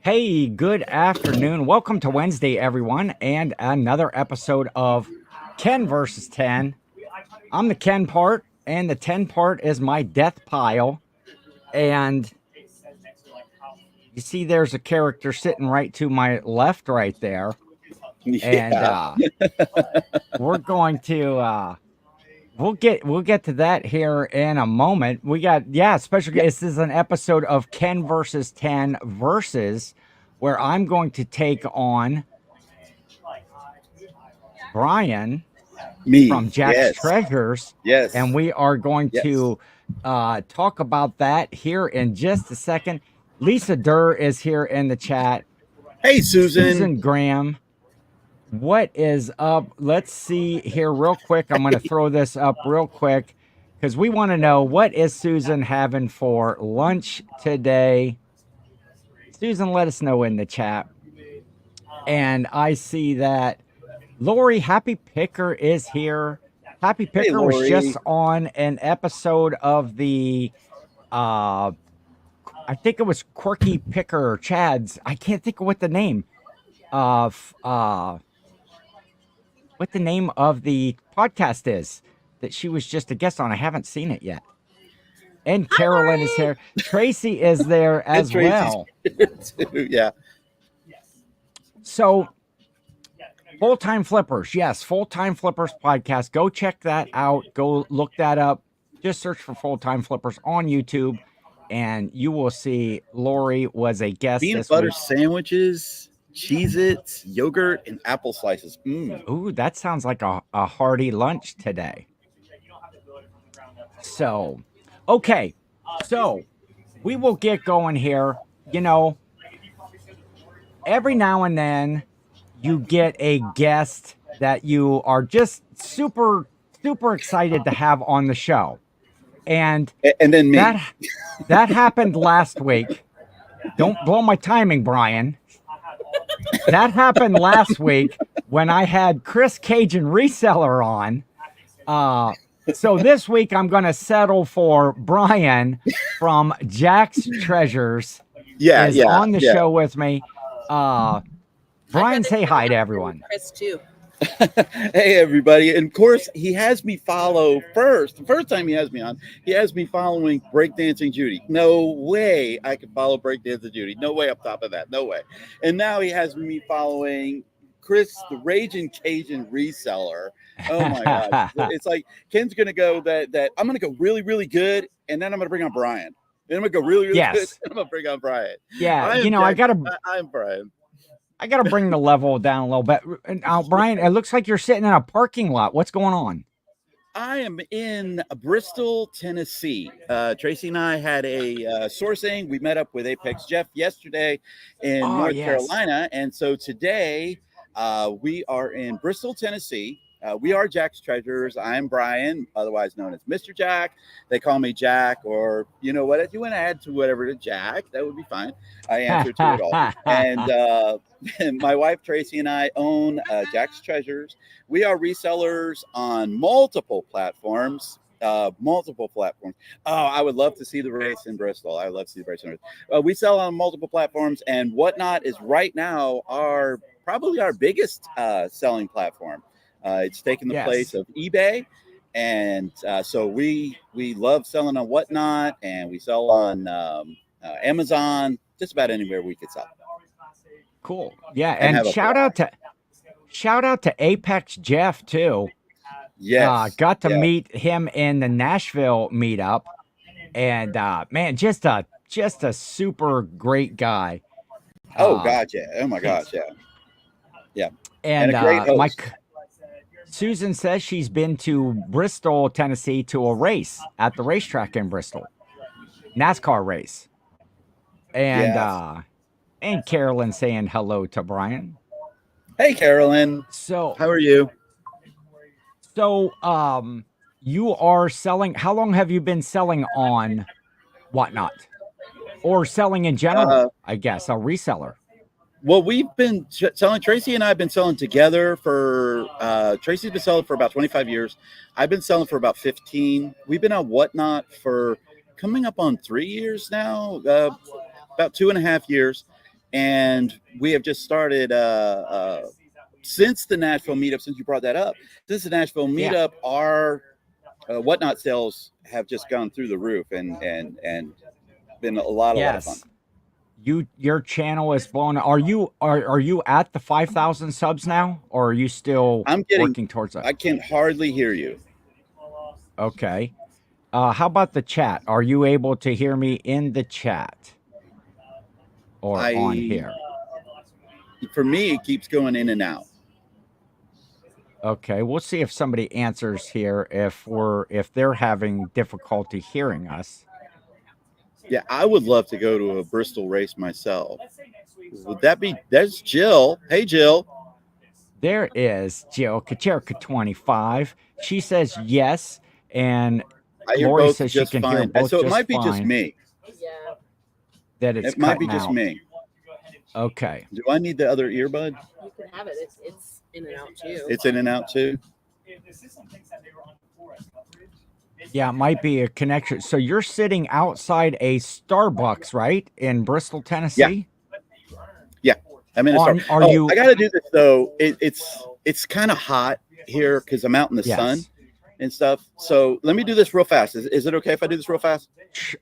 Hey, good afternoon. Welcome to Wednesday, everyone, and another episode of Ken versus 10. I'm the Ken part, and the 10 part is my death pile. And you see, there's a character sitting right to my left, right there. And Yeah. we're going to we'll get to that here in a moment. We got special. Yeah. This is an episode of Ken versus 10 versus where I'm going to take on Brian Me. from Jack's Yes. Treasures, and Yes. we are going Yes. to talk about that here in just a second. Lisa Durr is here in the chat. Hey, Susan. Susan Graham, what is up? Let's see here real quick. I'm going to throw this up real quick because we want to know, what is Susan having for lunch today. Susan, let us know in the chat. And I see that Lori Happy Picker is here. Happy Hey, Picker was just Lori. on an episode of the I think it was Quirky Picker Chad's. I can't think of what the name of what the name of the podcast is that she was just a guest on. I haven't seen it yet. And Carolyn is here. Tracy is there And as Tracy's well. here too. Yeah. So Full Time Flippers. Yes, Full Time Flippers podcast. Go check that out. Go look that up. Just search for Full Time Flippers on YouTube, and you will see Lori was a guest Peanut this butter week. sandwiches, Cheez-Its, yogurt, and apple slices. Ooh, that sounds like a hearty lunch today. So, okay. So, we will get going here. You know, every now and then you get a guest that you are just super excited to have on the show. And And then me. that happened last week. Don't blow my timing, Brian. That happened last week when I had Chris Cajun Reseller on. So this week I'm going to settle for Brian from Jack's Treasures. Is on the show with me. Brian, say hi to everyone. Chris too. Hey, everybody. And of course, he has me follow first. The first time he has me on, he has me following Breakdancing Judy. No way I could follow Breakdancing Judy. No way up top of that. No way. And now he has me following Chris, the Raging Cajun Reseller. Oh my God. It's like Ken's going to go that I'm going to go really, really good. And then I'm going to bring on Brian. Then I'm going to go really, really good. And I'm going to bring on Brian. Yeah. I'm Brian. I got to bring the level down a little bit. Now, Brian, it looks like you're sitting in a parking lot. What's going on? I am in Bristol, Tennessee. Tracy and I had a sourcing. We met up with Apex Jeff yesterday in North Carolina. And so today we are in Bristol, Tennessee. We are Jack's Treasures. I'm Brian, otherwise known as Mr. Jack. They call me Jack, or you know what? If you want to add to whatever to Jack, that would be fine. I answer to it all. And my wife Tracy and I own Jack's Treasures. We are resellers on multiple platforms. Oh, I would love to see the race in Bristol. I would love to see the race in Bristol. We sell on multiple platforms, and WhatNot is right now probably our biggest selling platform. It's taken the place of eBay, and so we love selling on WhatNot, and we sell on Amazon, just about anywhere we could sell. Cool. Yeah, and shout out to Apex Jeff too. Yes, got to meet him in the Nashville meetup, and man, just a super great guy. Oh God, yeah. Oh my gosh, yeah. And a great host. Susan says she's been to Bristol, Tennessee, to a race at the racetrack in Bristol, NASCAR race, and Carolyn saying hello to Brian. Hey, Carolyn. So how are you? So, you are selling. How long have you been selling on WhatNot, or selling in general? I guess a reseller. Well, we've been selling. Tracy and I have been selling together for. Tracy's been selling for about 25 years. I've been selling for about 15. We've been on WhatNot for coming up on 3 years now. about 2.5 years, and we have just started since the Nashville meetup. Since you brought that up, since the Nashville meetup, our WhatNot sales have just gone through the roof, and been a lot of fun. Your channel is blown. Are you at the 5,000 subs now, or are you still working towards that? I can hardly hear you. Okay. How about the chat? Are you able to hear me in the chat or on here? For me, it keeps going in and out. Okay, we'll see if somebody answers here if they're having difficulty hearing us. Yeah, I would love to go to a Bristol race myself. Would that be? There's Jill. Hey, Jill. There is Jill Kacherka 25. She says yes, and Lori says she can hear both. So it might be just me. Yeah. That it's it might be just me. Okay. Do I need the other earbud? You can have it. It's in and out too. It's in and out too. Yeah, it might be a connection. So you're sitting outside a Starbucks, right, in Bristol, Tennessee? Yeah. I'm in a Starbucks. I got to do this though. It's kind of hot here because I'm out in the sun and stuff. So let me do this real fast. Is it okay if I do this real fast?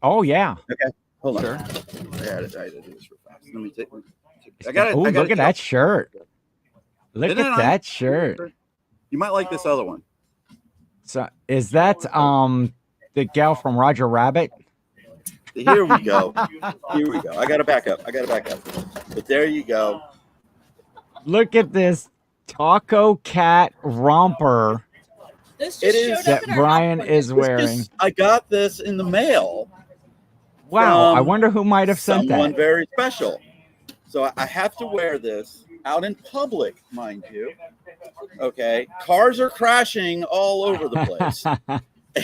Oh yeah. Okay. Hold on. Sure. I gotta do this real fast. Let me take. Look at that shirt. Look at that shirt. You might like this other one. So is that the gal from Roger Rabbit? Here we go. Here we go. I gotta back up. But there you go. Look at this Taco Cat romper. This just that Brian is wearing. I got this in the mail. Wow, I wonder who might have sent that. Someone very special. So I have to wear this out in public, mind you. Okay, cars are crashing all over the place,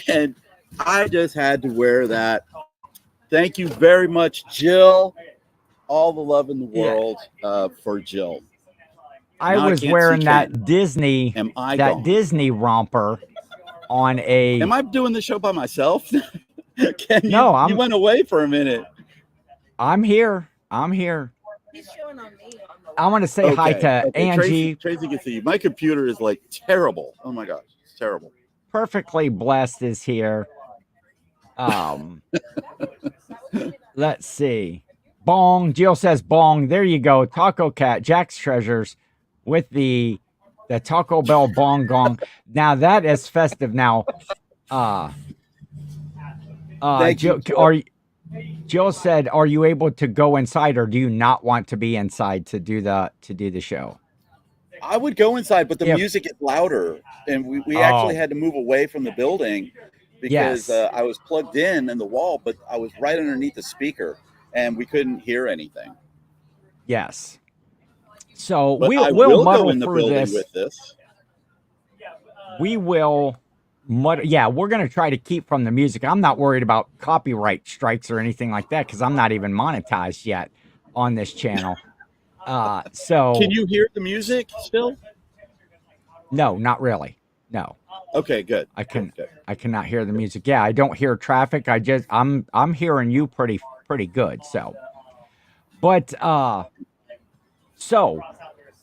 and I just had to wear that. Thank you very much, Jill. All the love in the world for Jill. I was wearing that Disney Disney romper on a. Am I doing the show by myself? No, you went away for a minute. I'm here. He's showing on me. I want to say hi to Angie. Tracy can see you. My computer is like terrible. Oh my gosh, it's terrible. Perfectly Blessed is here. Let's see. Bong. Jill says bong. There you go. Taco Cat. Jack's Treasures with the Taco Bell bong gong. Now that is festive. Now, Jill said, "Are you able to go inside, or do you not want to be inside to do the show?" I would go inside, but the music is louder, and we actually had to move away from the building because I was plugged in the wall, but I was right underneath the speaker, and we couldn't hear anything. Yes. So we'll muddle go in the through building with this. We will. Yeah, we're going to try to keep from the music. I'm not worried about copyright strikes or anything like that because I'm not even monetized yet on this channel. So can you hear the music still? No, not really. No. Okay, good. I cannot hear the music. Yeah, I don't hear traffic. I'm hearing you pretty good. So, but so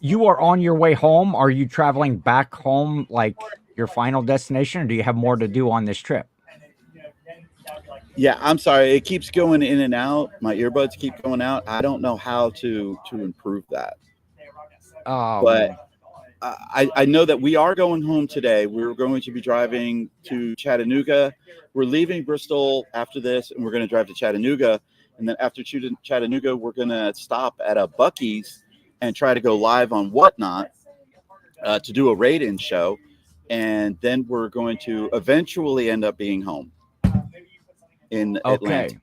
you are on your way home. Are you traveling back home like your final destination, or do you have more to do on this trip? Yeah, I'm sorry. It keeps going in and out. My earbuds keep going out. I don't know how to improve that. But I know that we are going home today. We're going to be driving to Chattanooga. We're leaving Bristol after this, and we're going to drive to Chattanooga. And then after Chattanooga, we're going to stop at a Buc-ee's and try to go live on WhatNot to do a raid-in show. And then we're going to eventually end up being home in Atlanta.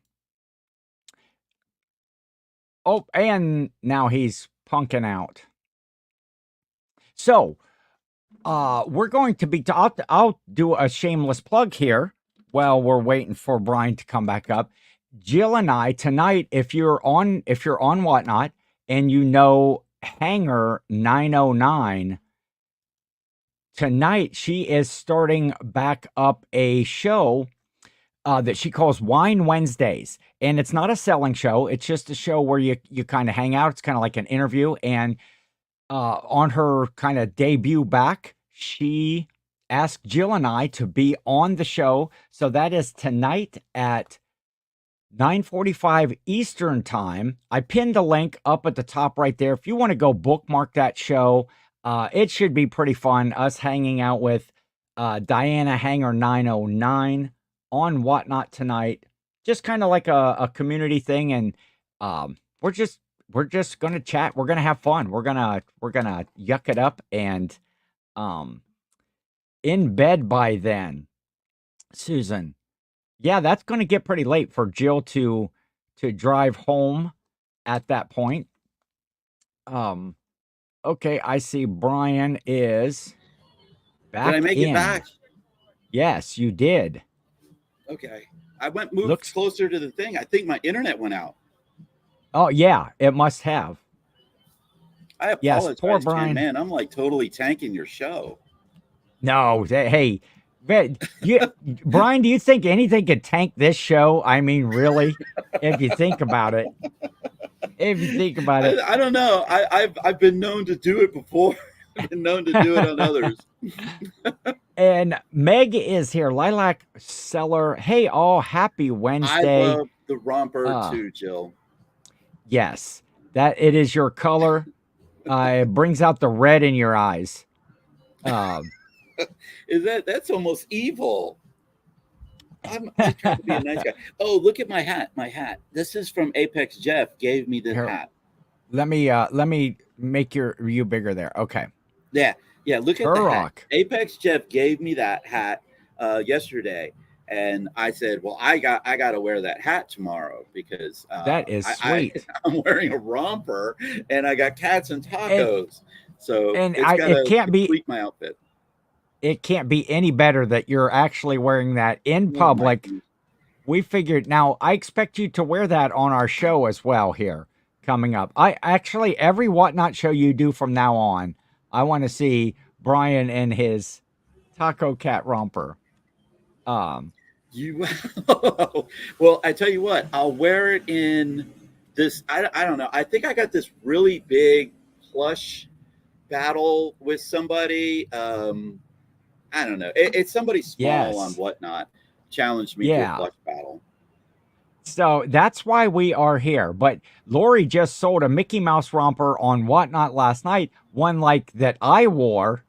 Oh, and now he's punking out. So, we're going to be. I'll do a shameless plug here while we're waiting for Brian to come back up. Jill and I tonight, if you're on WhatNot and you know Hangar 909. Tonight, she is starting back up a show that she calls Wine Wednesdays. And it's not a selling show. It's just a show where you kind of hang out. It's kind of like an interview. And on her kind of debut back, she asked Jill and I to be on the show. So that is tonight at 9:45 Eastern time. I pinned the link up at the top right there. If you want to go bookmark that show, it should be pretty fun. Us hanging out with Diana Hanger 909 on WhatNot tonight. Just kind of like a community thing, and we're just gonna chat. We're gonna have fun. We're gonna yuck it up, and in bed by then, Susan. Yeah, that's going to get pretty late for Jill to drive home at that point. Okay, I see Brian is back. Did I make it back? Yes, you did. Okay. I moved closer to the thing. I think my internet went out. Oh, yeah, it must have. I apologize, yes, poor Brian. Man, I'm like totally tanking your show. No, hey, Brian, do you think anything could tank this show? I mean, really, if you think about it. If you think about it. I don't know. I've been known to do it before. I've been known to do it on others. And Meg is here. Lilac Seller. Hey, all, happy Wednesday. I love the romper too, Jill. Yes, that it is your color. It brings out the red in your eyes. That's almost evil. I'm trying to be a nice guy. Oh, look at my hat. My hat. This is from Apex. Jeff gave me this hat. Let me make you bigger there. Okay. Yeah. Look at the hat. Apex Jeff gave me that hat yesterday, and I said, "Well, I got to wear that hat tomorrow because that is sweet. I'm wearing a romper, and I got cats and tacos, it can't be my outfit. It can't be any better that you're actually wearing that in public. We figured. Now, I expect you to wear that on our show as well here coming up. Every WhatNot show you do from now on, I want to see Brian in his taco cat romper. Well, I tell you what, I'll wear it in this. I don't know. I think I got this really big plush battle with somebody. I don't know. It's somebody small on WhatNot challenged me to a plush battle. So that's why we are here. But Lori just sold a Mickey Mouse romper on WhatNot last night. One like that I wore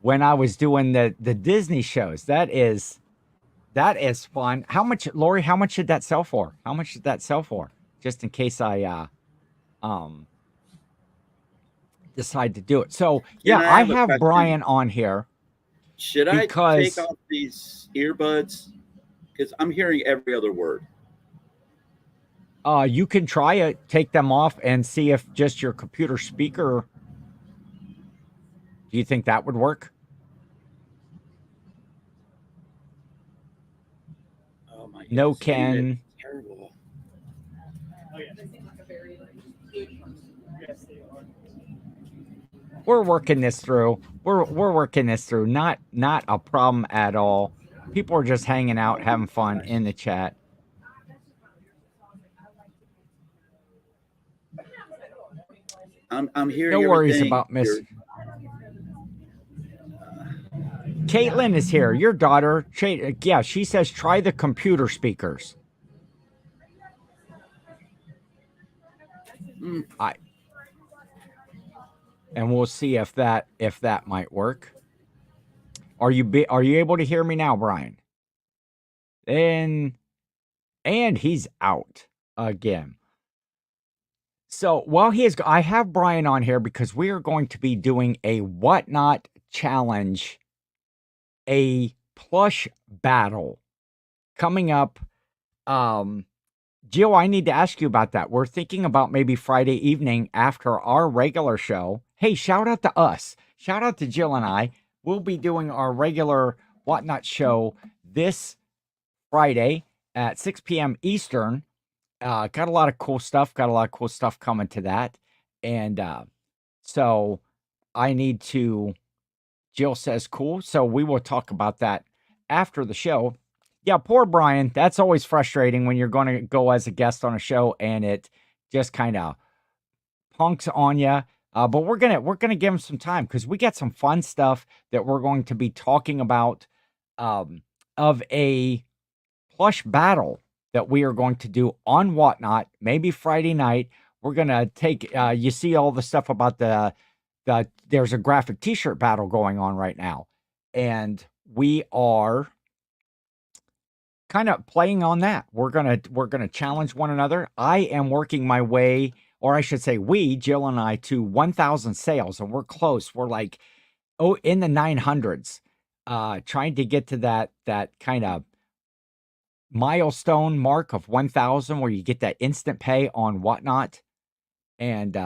when I was doing the Disney shows. That is fun. How much, Lori? How much did that sell for? Just in case I decide to do it. So I have Brian on here. Should I take off these earbuds? Because I'm hearing every other word. You can try it. Take them off and see if just your computer speaker. Do you think that would work? Oh my God. No, Ken. Terrible. We're working this through. We're working this through. Not a problem at all. People are just hanging out, having fun in the chat. I'm hearing. No worries about Miss. Caitlin is here. Your daughter. Yeah, she says try the computer speakers. And we'll see if that might work. Are you able to hear me now, Brian? And he's out again. So while I have Brian on here because we are going to be doing a WhatNot challenge, a plush battle coming up. Jill, I need to ask you about that. We're thinking about maybe Friday evening after our regular show. Hey, shout out to us. Shout out to Jill and I. We'll be doing our regular WhatNot show this Friday at 6 p.m. Eastern. Got a lot of cool stuff. Coming to that. And so I need to, Jill says cool. So we will talk about that after the show. Yeah, poor Brian. That's always frustrating when you're going to go as a guest on a show and it just kind of punks on you. But we're gonna give him some time because we got some fun stuff that we're going to be talking about of a plush battle that we are going to do on WhatNot, maybe Friday night. We're gonna take you see all the stuff about the there's a graphic t-shirt battle going on right now, and we are kind of playing on that. We're gonna challenge one another. I am working my way, or I should say we, Jill and I, to 1,000 sales, and we're close. We're like, in the 900s, trying to get to that kind of milestone mark of 1,000 where you get that instant pay on WhatNot. And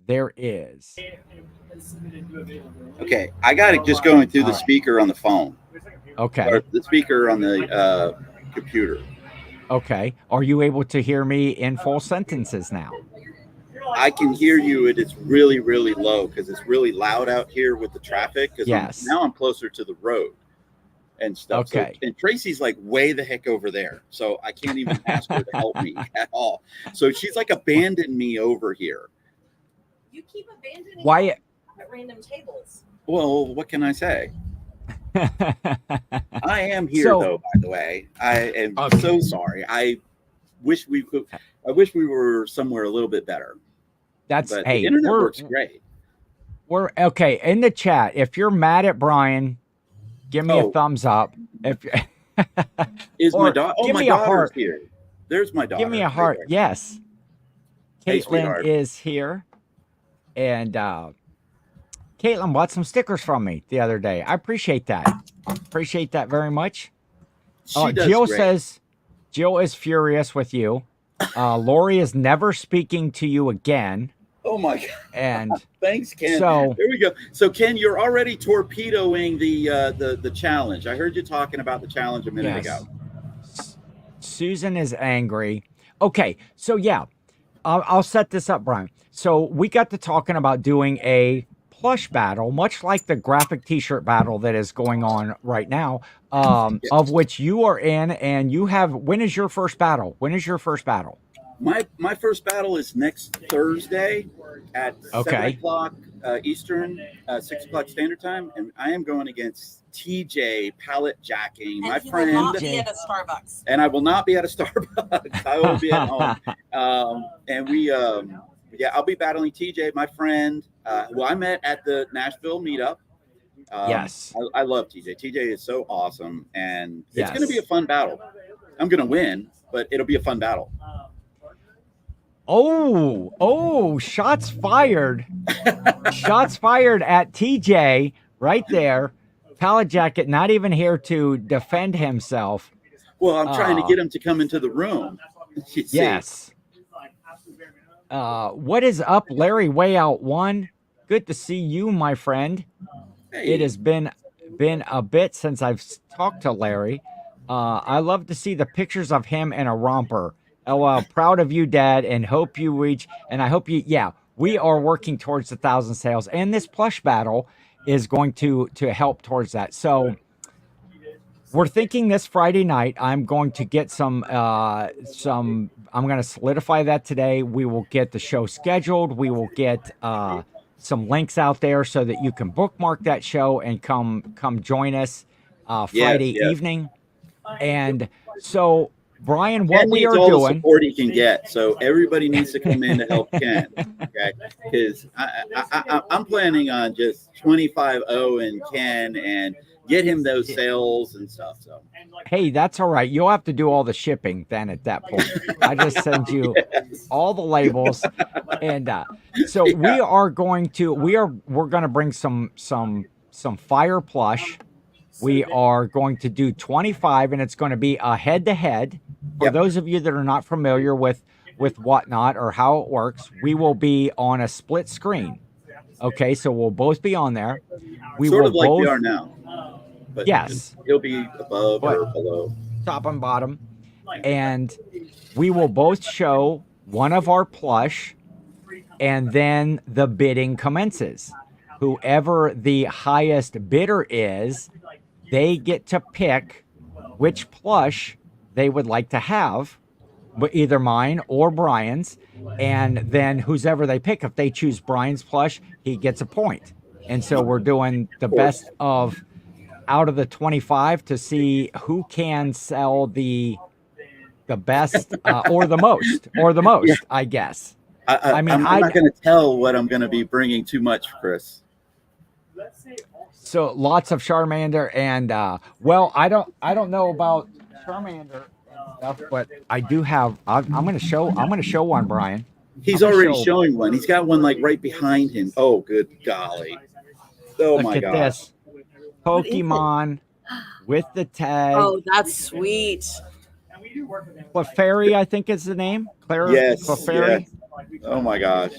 there is. Okay, I got it just going through the speaker on the phone. Okay. Or the speaker on the computer. Okay. Are you able to hear me in full sentences now? I can hear you, and it's really, really low because it's really loud out here with the traffic. Yes. Now I'm closer to the road and stuff. Okay. So, and Tracy's like way the heck over there, so I can't even ask her to help me at all. So she's like abandoned me over here. You keep abandoning Why? at random tables. Well, what can I say? I am here though, by the way. I am so sorry. I wish we were somewhere a little bit better. But the internet works great. We're okay. In the chat, if you're mad at Brian, give me a thumbs up. If is my daughter? Oh, give my me a heart here. There's my daughter. Give me a heart. Right. Yes. Hey, Caitlin is here, and Caitlin bought some stickers from me the other day. I appreciate that. Appreciate that very much. Jill says Jill is furious with you. Lori is never speaking to you again. Oh my God. And thanks, Ken. So there we go. So Ken, you're already torpedoing the challenge. I heard you talking about the challenge a minute ago. Susan is angry. Okay, so yeah, I'll set this up, Brian. So we got to talking about doing a plush battle, much like the graphic t-shirt battle that is going on right now, of which you are in, and you have. When is your first battle? When is your first battle? My first battle is next Thursday at 7 o'clock Eastern, 6 o'clock Standard Time, and I am going against TJ Pallet Jacking, my friend. Will not be at a Starbucks. And I will not be at a Starbucks. I will be at home. And we, I'll be battling TJ, my friend, who I met at the Nashville meetup. Yes, I love TJ. TJ is so awesome, and it's going to be a fun battle. I'm going to win, but it'll be a fun battle. Oh, shots fired. Shots fired at TJ right there. Pallet Jacket not even here to defend himself. Well, I'm trying to get him to come into the room. Yes. What is up, Larry Way Out 1? Good to see you, my friend. Hey. It has been a bit since I've talked to Larry. I love to see the pictures of him in a romper. Oh, proud of you, Dad, and hope you reach. And I hope you. Yeah, we are working towards 1,000 sales, and this plush battle is going to help towards that. So we're thinking this Friday night. I'm going to get some. I'm going to solidify that today. We will get the show scheduled. We will get some links out there so that you can bookmark that show and come join us Friday evening. And so. Brian, what Ken we are all doing, the support he can get, so everybody needs to come in to help Ken. Okay, because I'm planning on just 25-0 and Ken and get him those sales and stuff. So hey, that's all right. You'll have to do all the shipping then at that point. I just send you all the labels, and so we're going to bring some fire plush. We are going to do 25, and it's going to be a head-to-head. For those of you that are not familiar with WhatNot or how it works, we will be on a split screen. Okay, so we'll both be on there. We sort will of like both, we are now. But yes. He'll be above or below. Top and bottom. And we will both show one of our plush, and then the bidding commences. Whoever the highest bidder is, they get to pick which plush they would like to have, either mine or Brian's. And then whoever they pick, if they choose Brian's plush, he gets a point. And so we're doing the best of out of the 25 to see who can sell the best or the most Yeah. I guess. I'm not going to tell what I'm going to be bringing too much, Chris. So lots of Charmander and well, I don't know about Charmander and stuff, but I do have. I'm going to show one, Brian. He's already showing one. He's got one like right behind him. Oh, good golly! Oh Look my at gosh! This Pokemon with the tag. Oh, that's sweet. Clefairy, I think is the name. Yes. Clefairy. Yes. Oh my gosh!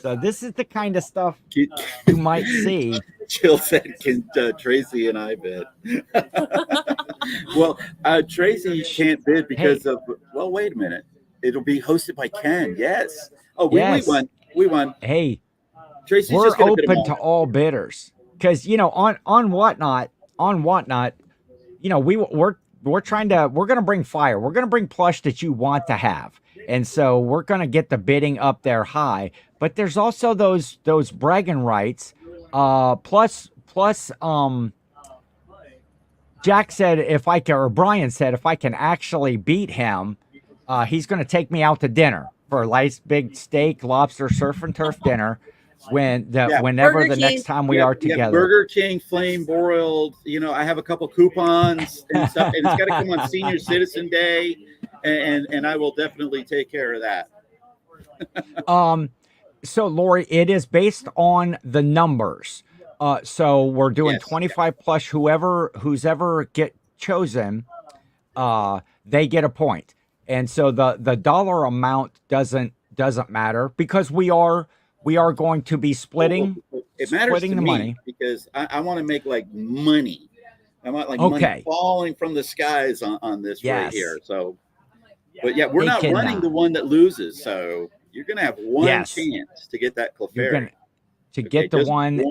So this is the kind of stuff you might see. Jill said, "Can Tracy and I bid?" Well, Tracy can't bid because of. Well, wait a minute. It'll be hosted by Ken. Yes. Oh, we won. We won. Hey, Tracy's we're just gonna bid them open to all bidders because on whatnot, we're gonna bring fire. We're gonna bring plush that you want to have, and so we're gonna get the bidding up there high. But there's also those bragging rights. Plus, Jack said or Brian said if I can actually beat him, he's going to take me out to dinner for a nice big steak, lobster, surf and turf dinner whenever the next time we are together. Burger King, flame broiled. I have a couple coupons and stuff, and it's got to come on Senior Citizen Day, and I will definitely take care of that. So Lori, it is based on the numbers. So we're doing 25 plus who's ever get chosen, they get a point. And so the dollar amount doesn't matter because we are going to be splitting. It matters to the me money because I want to make like money. I want like money falling from the skies on this right here. So, but yeah, we're not running the one that loses. So you're going to have one chance to get that Clefairy. Get the one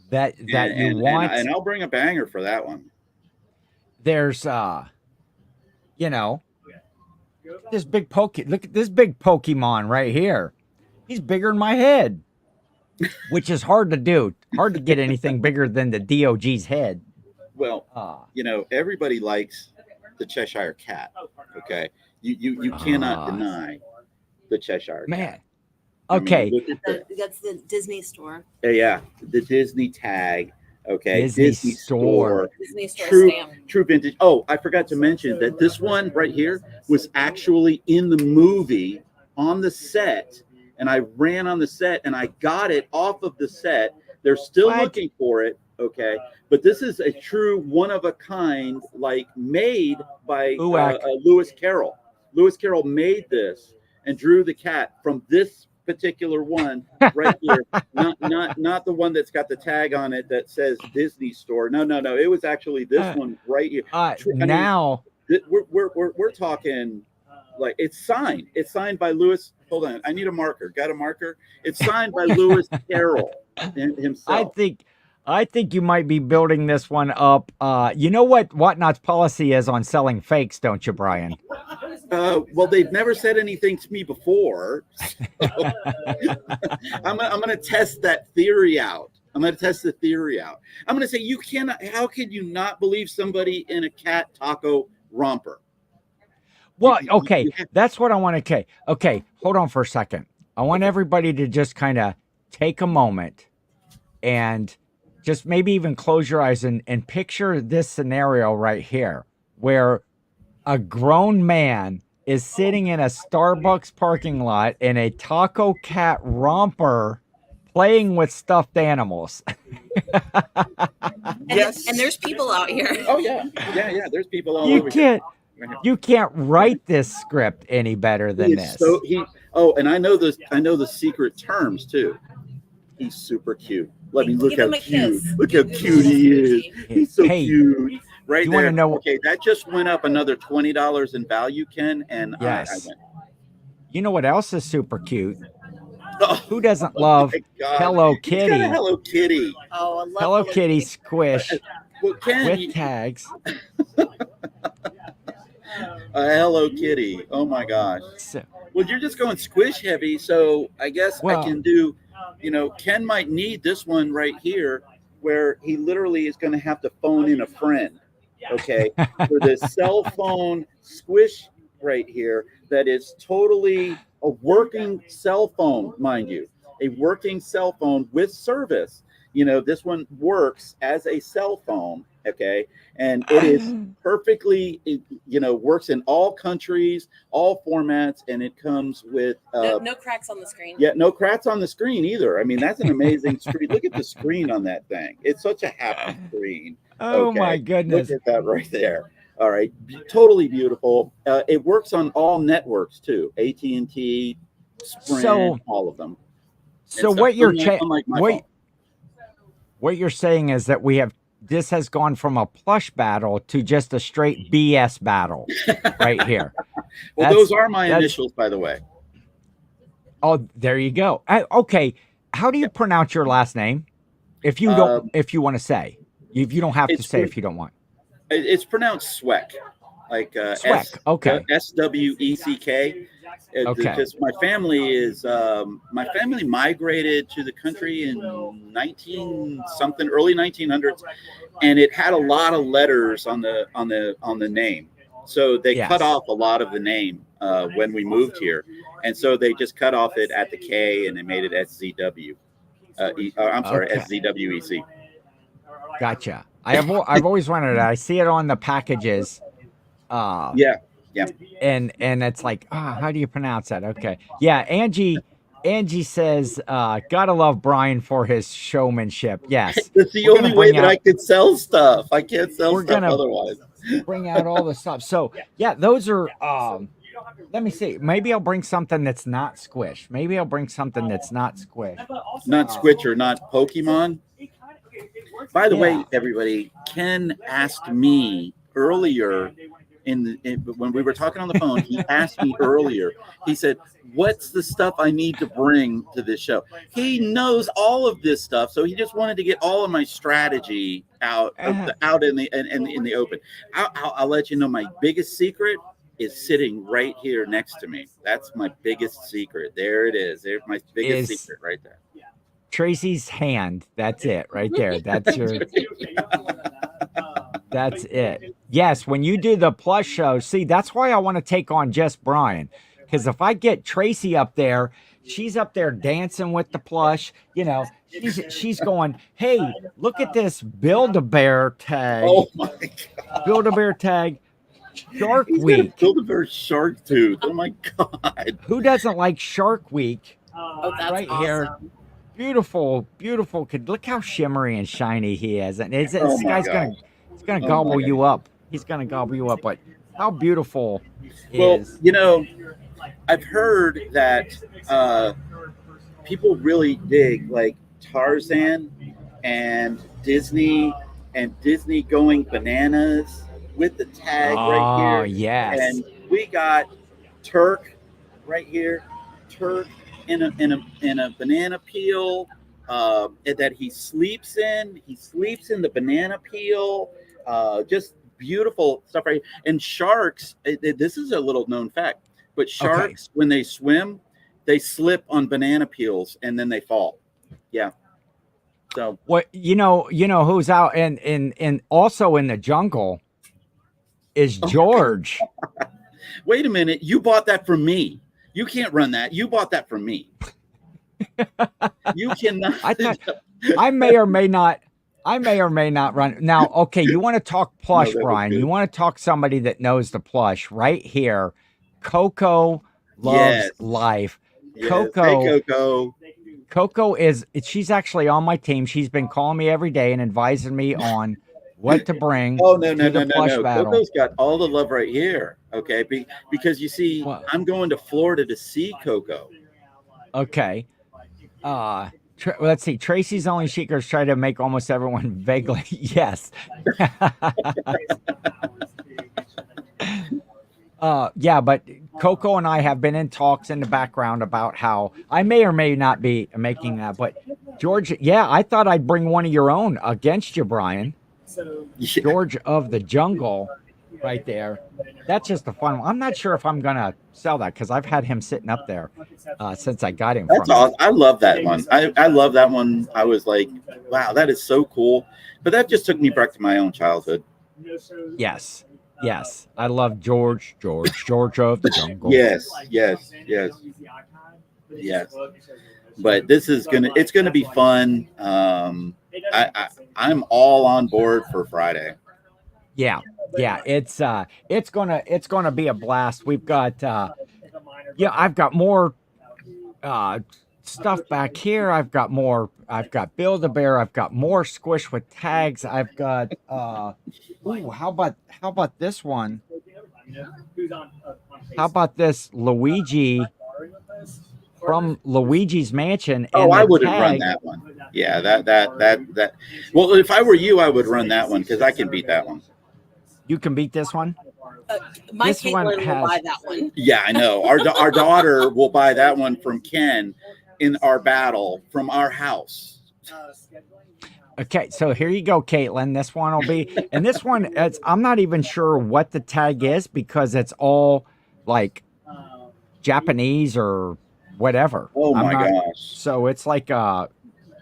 that you want. And I'll bring a banger for that one. There's, this big look at this big Pokemon right here. He's bigger than my head, which is hard to do. Hard to get anything bigger than the DOG's head. Well, everybody likes the Cheshire Cat. Okay. You cannot deny the Cheshire Cat. Okay. That's the Disney store. Yeah. The Disney tag. Okay. Disney store. Disney store stamp. True vintage. Oh, I forgot to mention that this one right here was actually in the movie on the set. And I ran on the set and I got it off of the set. They're still looking for it. Okay. But this is a true one of a kind, like made by Lewis Carroll. Lewis Carroll made this and drew the cat from this particular one right here. Not the one that's got the tag on it that says Disney store. No. It was actually this one right here. We're talking like it's signed. It's signed by Lewis. Hold on. I need a marker. Got a marker? It's signed by Lewis Carroll himself. I think you might be building this one up. You know what WhatNot's policy is on selling fakes, don't you, Brian? Well, they've never said anything to me before. So I'm going to test that theory out. I'm going to test the theory out. I'm going to say how can you not believe somebody in a cat taco romper? Well, okay, that's what I want to. Okay, hold on for a second. I want everybody to just kind of take a moment and just maybe even close your eyes and picture this scenario right here where a grown man is sitting in a Starbucks parking lot in a taco cat romper playing with stuffed animals. Yes. And there's people out here. Oh, yeah. Yeah. There's people all over here. You can't write this script any better than this. And I know the secret terms too. He's super cute. Let me look how cute. Look how cute he is. He's so cute. Right you there. Want to know? Okay, that just went up another $20 in value, Ken, and yes. I went. You know what else is super cute? Who doesn't love Hello Kitty? He's got a Hello Kitty. Oh, I love Hello Kitty squish. Well, Ken, with tags. Hello Kitty. Oh my gosh. So, Well, you're just going squish heavy, so I guess I well, can do. Ken might need this one right here, where he literally is going to have to phone in a friend. Okay, for this cell phone squish right here, that is totally a working cell phone, mind you, a working cell phone with service. This one works as a cell phone. Okay, and it is perfectly, works in all countries, all formats, and it comes with no cracks on the screen. Yeah, no cracks on the screen either. I mean, that's an amazing screen. Look at the screen on that thing. It's such a happy screen. oh my goodness. Look at that right there. All right, totally beautiful. It works on all networks too. AT&T, Sprint, all of them. So what you're saying is that this has gone from a plush battle to just a straight BS battle right here. Well, those are my initials, by the way. Oh, there you go. Okay. How do you pronounce your last name? If you don't, if you want to say, if you don't have to say, if you don't want. It's pronounced Sweck, like Sweck. Okay. SWECK. Okay. Because my family migrated to the country in early 1900s, and it had a lot of letters on the name. So they cut off a lot of the name when we moved here, and so they just cut off it at the K and they made it SZW. SZWEC. Gotcha. I've always wondered that. I see it on the packages. Yeah. And it's like, how do you pronounce that? Okay. Yeah, Angie says, gotta love Brian for his showmanship. Yes. That's the only way that I could sell stuff. I can't sell stuff otherwise. Bring out all the stuff. So yeah, those are let me see. Maybe I'll bring something that's not squish. Not squish or not Pokemon. By the way, everybody, Ken asked me earlier when we were talking on the phone, he asked me earlier, he said, what's the stuff I need to bring to this show? He knows all of this stuff, so he just wanted to get all of my strategy out in the open. I'll let you know, my biggest secret is sitting right here next to me. That's my biggest secret. There it is. There's my biggest secret right there. Tracy's hand. That's it right there. That's your... That's it. Yes, when you do the plush show, see, that's why I want to take on just Brian. Because if I get Tracy up there, she's up there dancing with the plush. She's going, hey, look at this Build-A-Bear tag. Oh, my God. Build-A-Bear tag. Shark Week. Build-A-Bear Shark Tooth. Oh, my God. Who doesn't like Shark Week? Oh, that's right awesome. Here. Beautiful, beautiful kid. Look how shimmery and shiny he is. And this guy's going to... He's gonna gobble you up. He's gonna gobble you up. But how beautiful is? Well, I've heard that people really dig like Tarzan and Disney going bananas with the tag right here. Oh yes. And we got Turk right here. Turk in a banana peel that he sleeps in. He sleeps in the banana peel. Just beautiful stuff right here. And sharks, this is a little known fact, but sharks, when they swim, they slip on banana peels and then they fall. Yeah. So what who's out and also in the jungle is George. Wait a minute, you bought that from me. You can't run that. You bought that from me. You cannot. I may or may not run. Now, okay, you want to talk plush, Brian. You want to talk somebody that knows the plush right here. Coco loves life. Yes. Hey, Coco. Coco she's actually on my team. She's been calling me every day and advising me on what to bring. Oh, no. Coco's got all the love right here. Okay. Because you see, I'm going to Florida to see Coco. Okay. Let's see. Tracy's only seekers try to make almost everyone vaguely. Yes. Yeah, but Coco and I have been in talks in the background about how I may or may not be making that. But George, yeah, I thought I'd bring one of your own against you, Brian. George of the Jungle right there. That's just a fun one. I'm not sure if I'm gonna sell that because I've had him sitting up there since I got him. That's from awesome. I love that one. I love that one. I was like, wow, that is so cool. But that just took me back to my own childhood. Yes. Yes. I love George of the Jungle. Yes. But it's gonna be fun. I'm all on board for Friday. Yeah. It's gonna be a blast. We've got I've got more stuff back here. I've got Build-A-Bear. I've got more Squish with tags. I've got ooh, how about this one? How about this Luigi from Luigi's Mansion? Oh, I wouldn't run that one. Yeah, that. Well, if I were you, I would run that one because I can beat that one. You can beat this one. My Caitlin will buy that one. Yeah, I know. Our daughter will buy that one from Ken in our battle from our house. Okay, so here you go, Caitlin. This one will be, and this one, I'm not even sure what the tag is because it's all like Japanese or whatever. Oh my gosh! So it's like a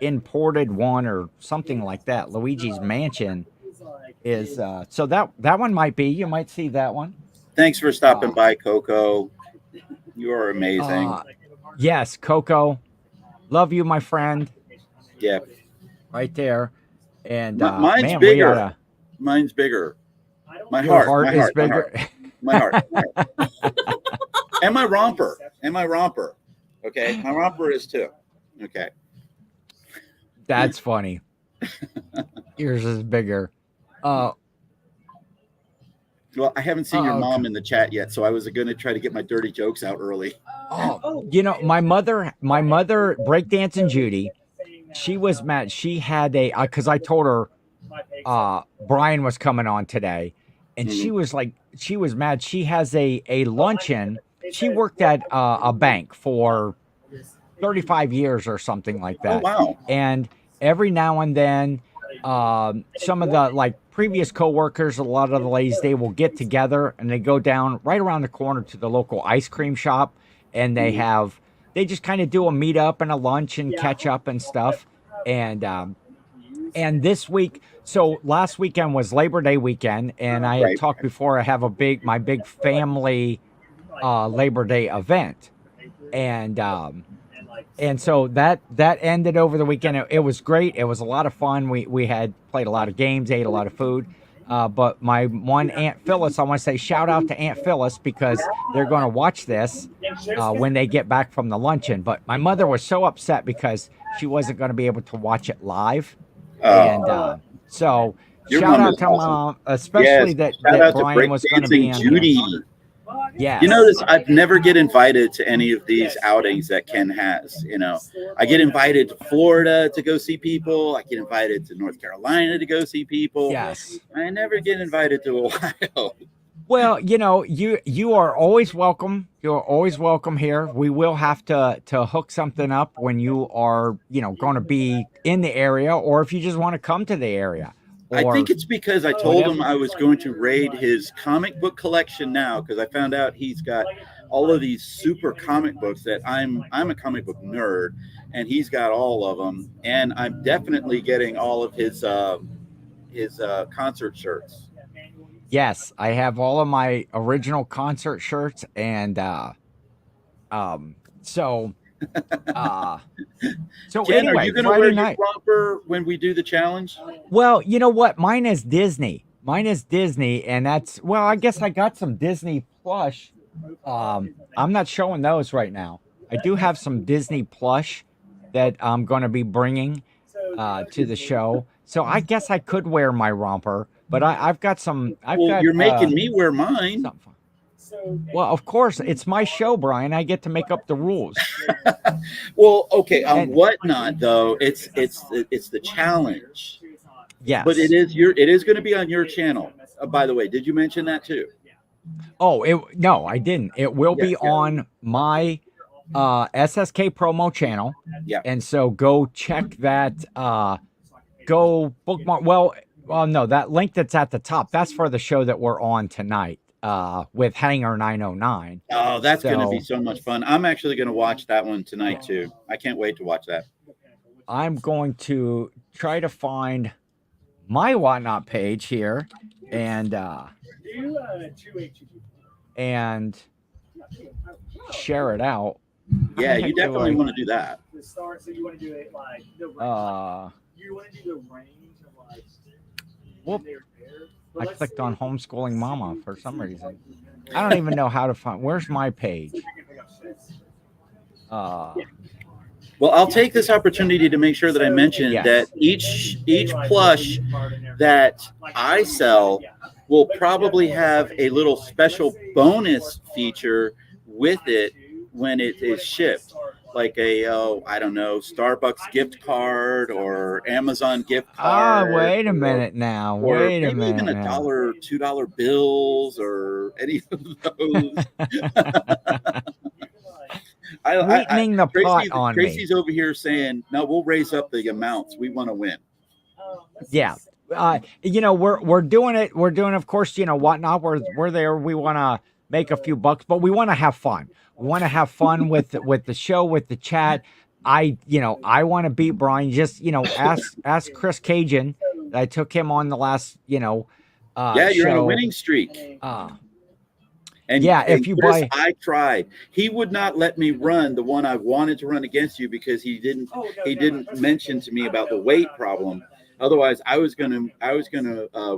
imported one or something like that. Luigi's Mansion is so that one might be. You might see that one. Thanks for stopping by, Coco. You are amazing. Yes, Coco. Love you, my friend. Yeah. Right there. And mine's bigger. Mine's bigger. My heart is bigger. My heart. And my romper. Okay. My romper is too. Okay. That's funny. Yours is bigger. Well, I haven't seen your mom in the chat yet, so I was going to try to get my dirty jokes out early. Oh, my mother, breakdancing Judy, she was mad. She had because I told her Brian was coming on today, and she was mad. She has a luncheon. She worked at a bank for 35 years or something like that. Oh, wow. And every now and then, some of the previous coworkers, a lot of the ladies, they will get together and they go down right around the corner to the local ice cream shop, and they just kind of do a meetup and a lunch and catch up and stuff. And this week, so last weekend was Labor Day weekend, and I had talked before. I have my big family Labor Day event, and so that ended over the weekend. It was great. It was a lot of fun. We had played a lot of games, ate a lot of food. But my one Aunt Phyllis, I want to say shout out to Aunt Phyllis because they're going to watch this when they get back from the luncheon. But my mother was so upset because she wasn't going to be able to watch it live. And so shout out to Mom, especially that Brian was going to be on Judy. Here. Yeah. You notice I've never get invited to any of these outings that Ken has. I get invited to Florida to go see people. I get invited to North Carolina to go see people. Yes. I never get invited to Ohio. Well, you are always welcome. You're always welcome here. We will have to hook something up when you are, going to be in the area, or if you just want to come to the area. I think it's because I told him I was going to raid his comic book collection now, because I found out he's got all of these super comic books that I'm a comic book nerd, and he's got all of them, and I'm definitely getting all of his concert shirts. Yes, I have all of my original concert shirts, and so Jen, anyway, are you going to wear your romper when we do the challenge? Well, you know what? Mine is Disney, and that's, well, I guess I got some Disney plush. I'm not showing those right now. I do have some Disney plush that I'm going to be bringing to the show. So I guess I could wear my romper, but I've got some. You're making me wear mine. Well, of course, it's my show, Brian. I get to make up the rules. Well, okay. On WhatNot, though, it's the challenge. Yes, but it is going to be on your channel. By the way, did you mention that too? Oh, no, I didn't. It will be on my SSK promo channel. Yeah, and so go check that. Go bookmark. Well, Well, no, that link that's at the top, that's for the show that we're on tonight with Hangar 909. Oh, that's going to be so much fun. I'm actually going to watch that one tonight too. I can't wait to watch that. I'm going to try to find my WhatNot page here and share it out. Yeah, you definitely want to do that. So you want to do it like the range. You want to do the range of like. Whoop. I clicked on homeschooling mama for some reason. I don't even know how to find. Where's my page? Well, I'll take this opportunity to make sure that I mention that each plush that I sell will probably have a little special bonus feature with it when it is shipped, like a I don't know, Starbucks gift card or Amazon gift card. Wait a minute now. Wait a minute. Even $1, $2 bills or any of those. Sweetening the pot on me. Tracy's over here saying, "No, we'll raise up the amounts. We want to win." Yeah, we're doing it. We're doing, of course, WhatNot. We're there. We want to make a few bucks, but we want to have fun. We want to have fun with the show, with the chat. I want to beat Brian. Just ask Chris Cajun. I took him on the last you're show. on a winning streak. If you Chris, buy, I tried. He would not let me run the one I wanted to run against you because he didn't mention to me about the weight problem. Otherwise, I was gonna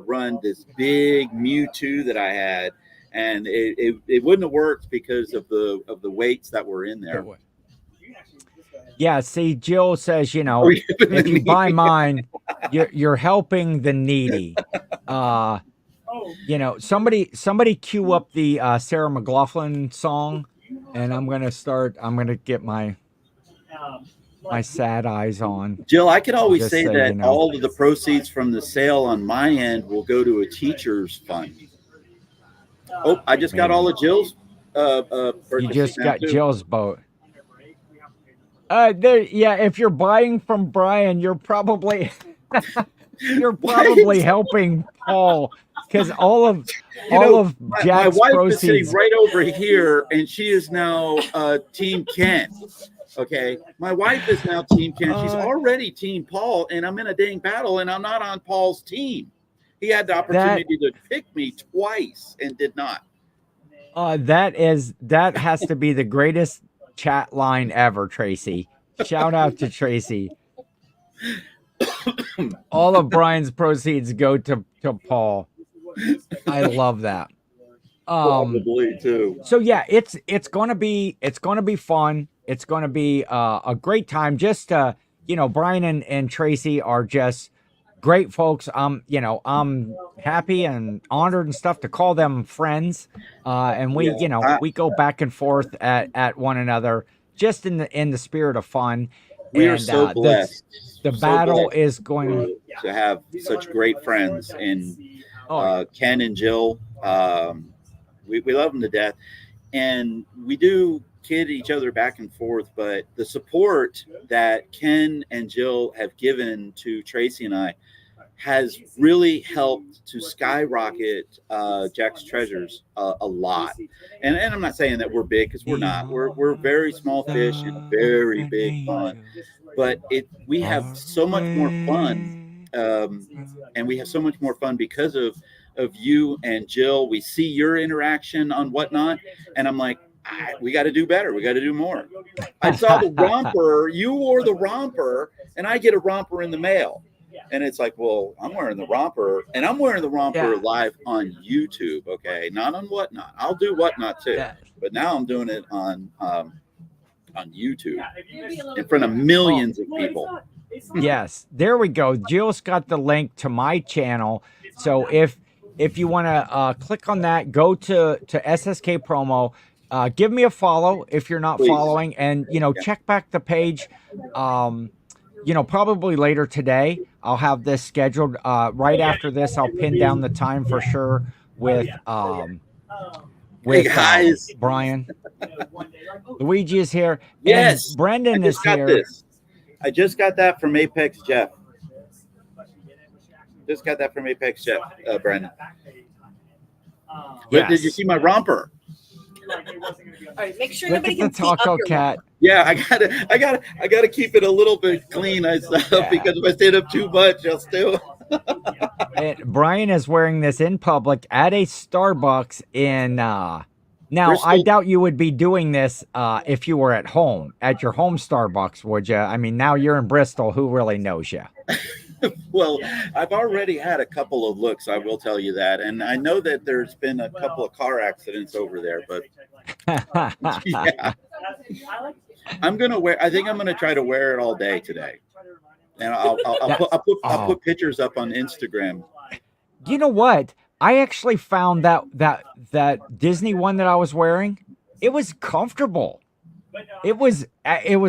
run this big Mewtwo that I had, and it wouldn't have worked because of the weights that were in there. Yeah, see, Jill says, if you buy mine, you're helping the needy. Somebody cue up the Sarah McLachlan song, and I'm gonna get my sad eyes on. Jill, I could always say that all of the proceeds from the sale on my end will go to a teacher's fund. Oh, I just got all of Jill's. You just got Jill's boat. If you're buying from Brian, you're probably helping Paul. Because all of Jack's my wife proceeds is sitting right over here, and she is now Team Ken. Okay, my wife is now Team Ken. She's already Team Paul, and I'm in a dang battle, and I'm not on Paul's team. He had the opportunity to pick me twice and did not. That has to be the greatest chat line ever, Tracy. Shout out to Tracy. All of Brian's proceeds go to Paul. I love that. Probably too. So yeah, it's gonna be fun. It's gonna be a great time. Just Brian and Tracy are just great folks. I'm happy and honored and stuff to call them friends. And we we go back and forth at one another just in the spirit of fun. We are so blessed. The battle is going to have such great friends, and Ken and Jill, we love them to death, and we do kid each other back and forth. But the support that Ken and Jill have given to Tracy and I has really helped to skyrocket Jack's Treasures a lot. And I'm not saying that we're big, because we're not. We're very small fish in a very big pond. But we have so much more fun, and we have so much more fun because of you and Jill. We see your interaction on WhatNot, and I'm like, we got to do better. We got to do more. I saw the romper. You wore the romper, and I get a romper in the mail. And it's like, well, I'm wearing the romper, and I'm wearing the romper live on YouTube, okay? Not on WhatNot. I'll do WhatNot too, but now I'm doing it on YouTube in front of millions of people. Yes, there we go. Jill's got the link to my channel, so if you want to click on that, go to SSK Promo. Give me a follow if you're not following, and check back the page. Probably later today. I'll have this scheduled. Right after this, I'll pin down the time for sure with Brian. Luigi is here. Yes, and Brendan is here. I just got that from Apex Jeff. Just got that from Apex Jeff, Brandon. Yes. Did you see my romper? All right, make sure Look nobody at the can see up taco your cat. Yeah, I gotta keep it a little bit clean because if I stand up too much, I'll still. And Brian is wearing this in public at a Starbucks in. Now, Bristol. I doubt you would be doing this if you were at home, at your home Starbucks, would you? I mean, now you're in Bristol. Who really knows you? Well, I've already had a couple of looks, I will tell you that. And I know that there's been a couple of car accidents over there, but yeah. I think I'm gonna try to wear it all day today. And I'll put pictures up on Instagram. You know what? I actually found that Disney one that I was wearing, it was comfortable. It was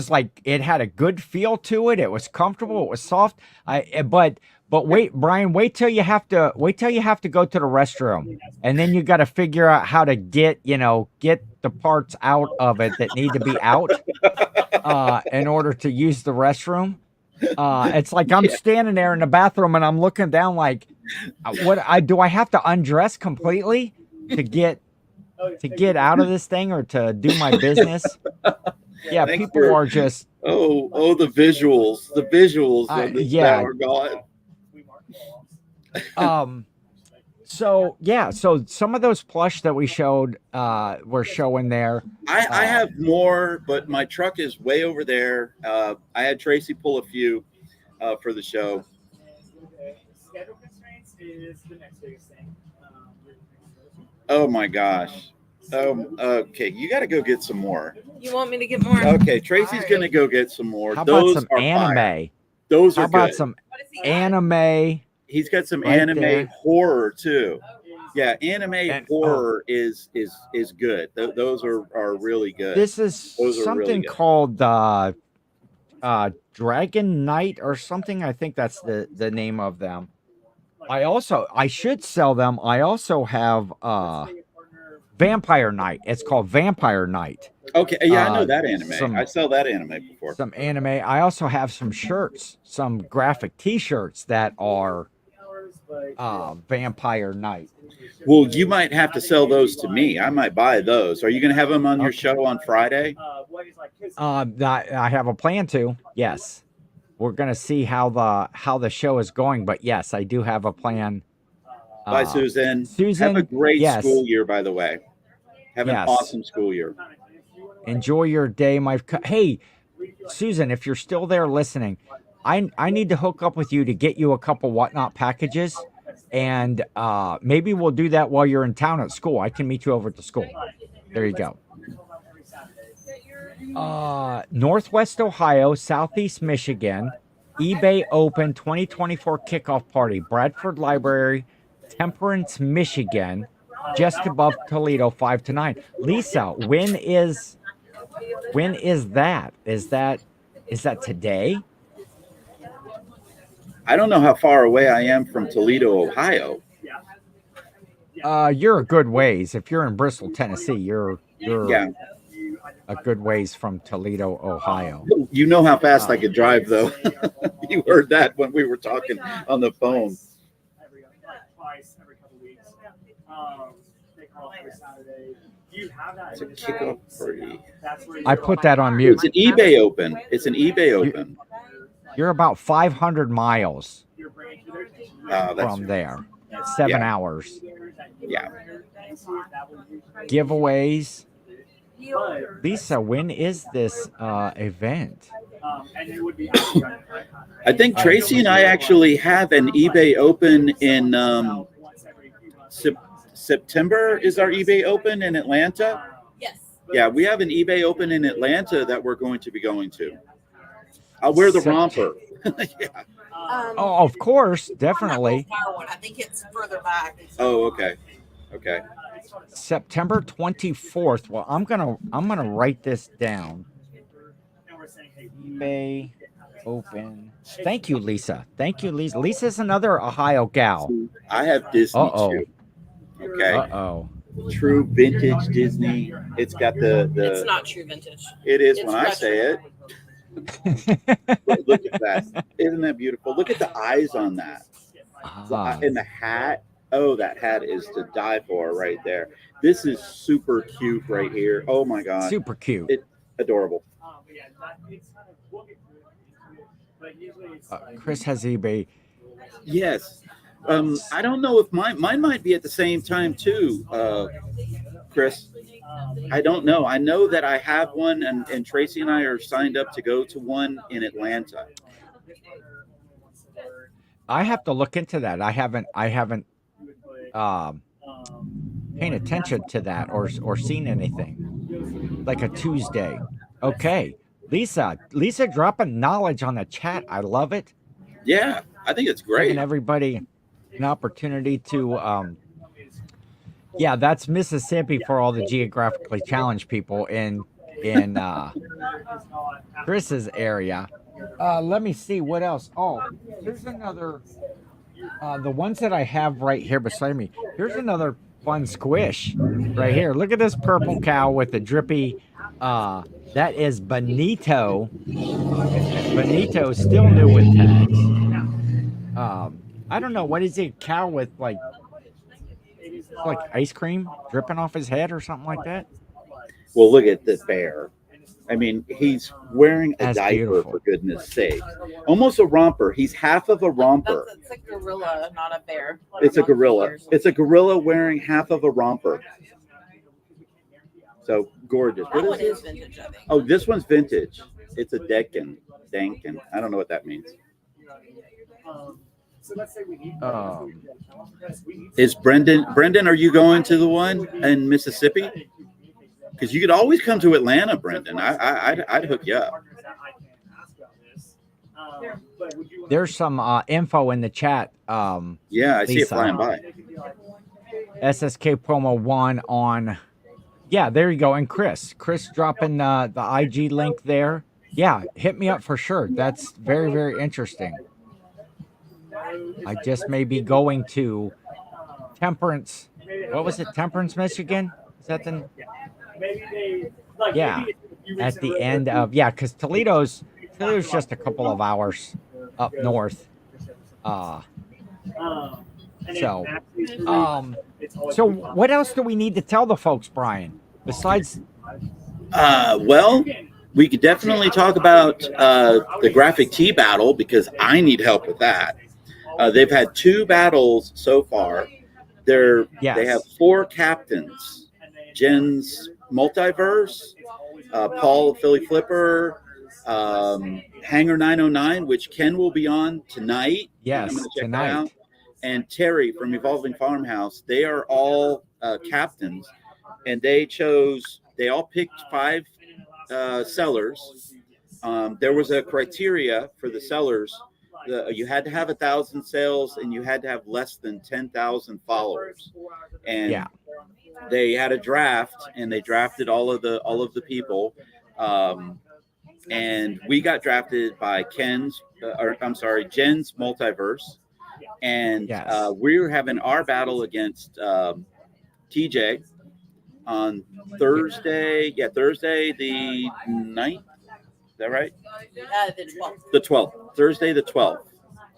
like it had a good feel to it. It was comfortable. It was soft. But wait, Brian, wait till you have to go to the restroom, and then you got to figure out how to get the parts out of it that need to be out in order to use the restroom. It's like I'm standing there in the bathroom and I'm looking down like, do I have to undress completely to get out of this thing or to do my business? Yeah, Thanks people are just the visuals of this are gone. So some of those plush that we showed we're showing there. I have more, but my truck is way over there. I had Tracy pull a few for the show. Schedule constraints is the next biggest thing. Oh my gosh. Okay, you got to go get some more. You want me to get more? Okay, Tracy's gonna go get some more. How Those about some are anime? fire. Those are How about good. some anime? He's got some right anime there. horror too. Yeah, anime horror is good. Those are really good. This is Those are really something good. called Dragon Knight or something. I think that's the name of them. I should sell them. I also have Vampire Knight. It's called Vampire Knight. Okay, yeah, I know that anime. I sell that anime before. Some anime. I also have some shirts, some graphic T-shirts that are Vampire Knight. Well, you might have to sell those to me. I might buy those. Are you going to have them on your show on Friday? I have a plan to. Yes, we're going to see how the show is going. But yes, I do have a plan. Bye, Susan. Susan, have a great school year, by the way. Have an awesome school year. Enjoy your day, hey, Susan, if you're still there listening, I need to hook up with you to get you a couple WhatNot packages, and maybe we'll do that while you're in town at school. I can meet you over at the school. There you go. Northwest Ohio, Southeast Michigan, eBay Open 2024 kickoff party, Bradford Library, Temperance, Michigan, just above Toledo, 5 to 9. Lisa, when is that? Is that today? I don't know how far away I am from Toledo, Ohio. You're a good ways. If you're in Bristol, Tennessee, you're a good ways from Toledo, Ohio. You know how fast I could drive, though. You heard that when we were talking on the phone. Every couple weeks. They call every Saturday. It's a kickoff party. I put that on mute. It's an eBay Open. It's an eBay Open. You're about 500 miles from there. 7 hours. Yeah. Giveaways. Lisa, when is this event? I think Tracy and I actually have an eBay Open in September. Is our eBay Open in Atlanta? Yes. Yeah, we have an eBay Open in Atlanta that we're going to be going to. I'll wear the romper. Yeah. Of course, definitely. I think it's further back. Oh, okay. Okay. September 24th. Well, I'm gonna write this down. eBay Open. Thank you, Lisa. Thank you, Lisa. Lisa's another Ohio gal. I have Disney too. Okay. True vintage Disney. It's got the. It's not true vintage. It is when I say it. Look at that. Isn't that beautiful? Look at the eyes on that. Ah, And the hat, oh, that hat is to die for right there. This is super cute right here. Oh my god, super cute. it adorable. But yeah, it's kind of we'll get to it. But usually it's like Chris has eBay. Yes. I don't know if mine might be at the same time too, Chris. I don't know. I know that I have one, and Tracy and I are signed up to go to one in Atlanta. I have to look into that. I haven't paying attention to that or seen anything like a Tuesday. Okay, Lisa dropping knowledge on the chat. I love it. Yeah, I think it's great. Giving everybody an opportunity to yeah, that's Mississippi for all the geographically challenged people in Chris's area. Let me see what else. Oh, here's another. The ones that I have right here beside me. Here's another fun squish right here. Look at this purple cow with the drippy. That is Benito. Benito still new with tags. I don't know, what is it? Cow with like ice cream dripping off his head or something like that. Well, look at the bear. I mean, he's wearing a That's diaper, beautiful. for goodness sake. Almost a romper. He's half of a romper. It's a gorilla, not a bear. It's a gorilla. It's a gorilla wearing half of a romper. So gorgeous. That What one is is this? vintage, I think. Oh, this one's vintage. It's a Dankin. I don't know what that means. So let's say we need. Is Brendan, are you going to the one in Mississippi? Because you could always come to Atlanta, Brendan. I'd hook you up. There's some info in the chat. Yeah, I see it Lisa. flying by. SSK promo 1 on. Yeah, there you go. And Chris dropping the IG link there. Yeah, hit me up for sure. That's very, very interesting. I just may be going to Temperance. What was it? Temperance, Michigan? Is that the? Yeah, at the end of because Toledo's just a couple of hours up north. So what else do we need to tell the folks, Brian? Besides, well, we could definitely talk about the graphic tee battle because I need help with that. They've had 2 battles so far. They have 4 captains. Jen's Multiverse, Paul Philly Flipper, Hanger 909, which Ken will be on tonight. Yes, I'm gonna check tonight. that out. And Terry from Evolving Farmhouse. They are all captains, and they all picked 5 sellers. There was a criteria for the sellers. You had to have 1,000 sales, and you had to have less than 10,000 followers. And they had a draft, and they drafted all of the people. And we got drafted by Jen's Multiverse, and we were having our battle against TJ on Thursday. Yeah, Thursday the 9th. Is that right? The 12th. The 12th. Thursday the 12th.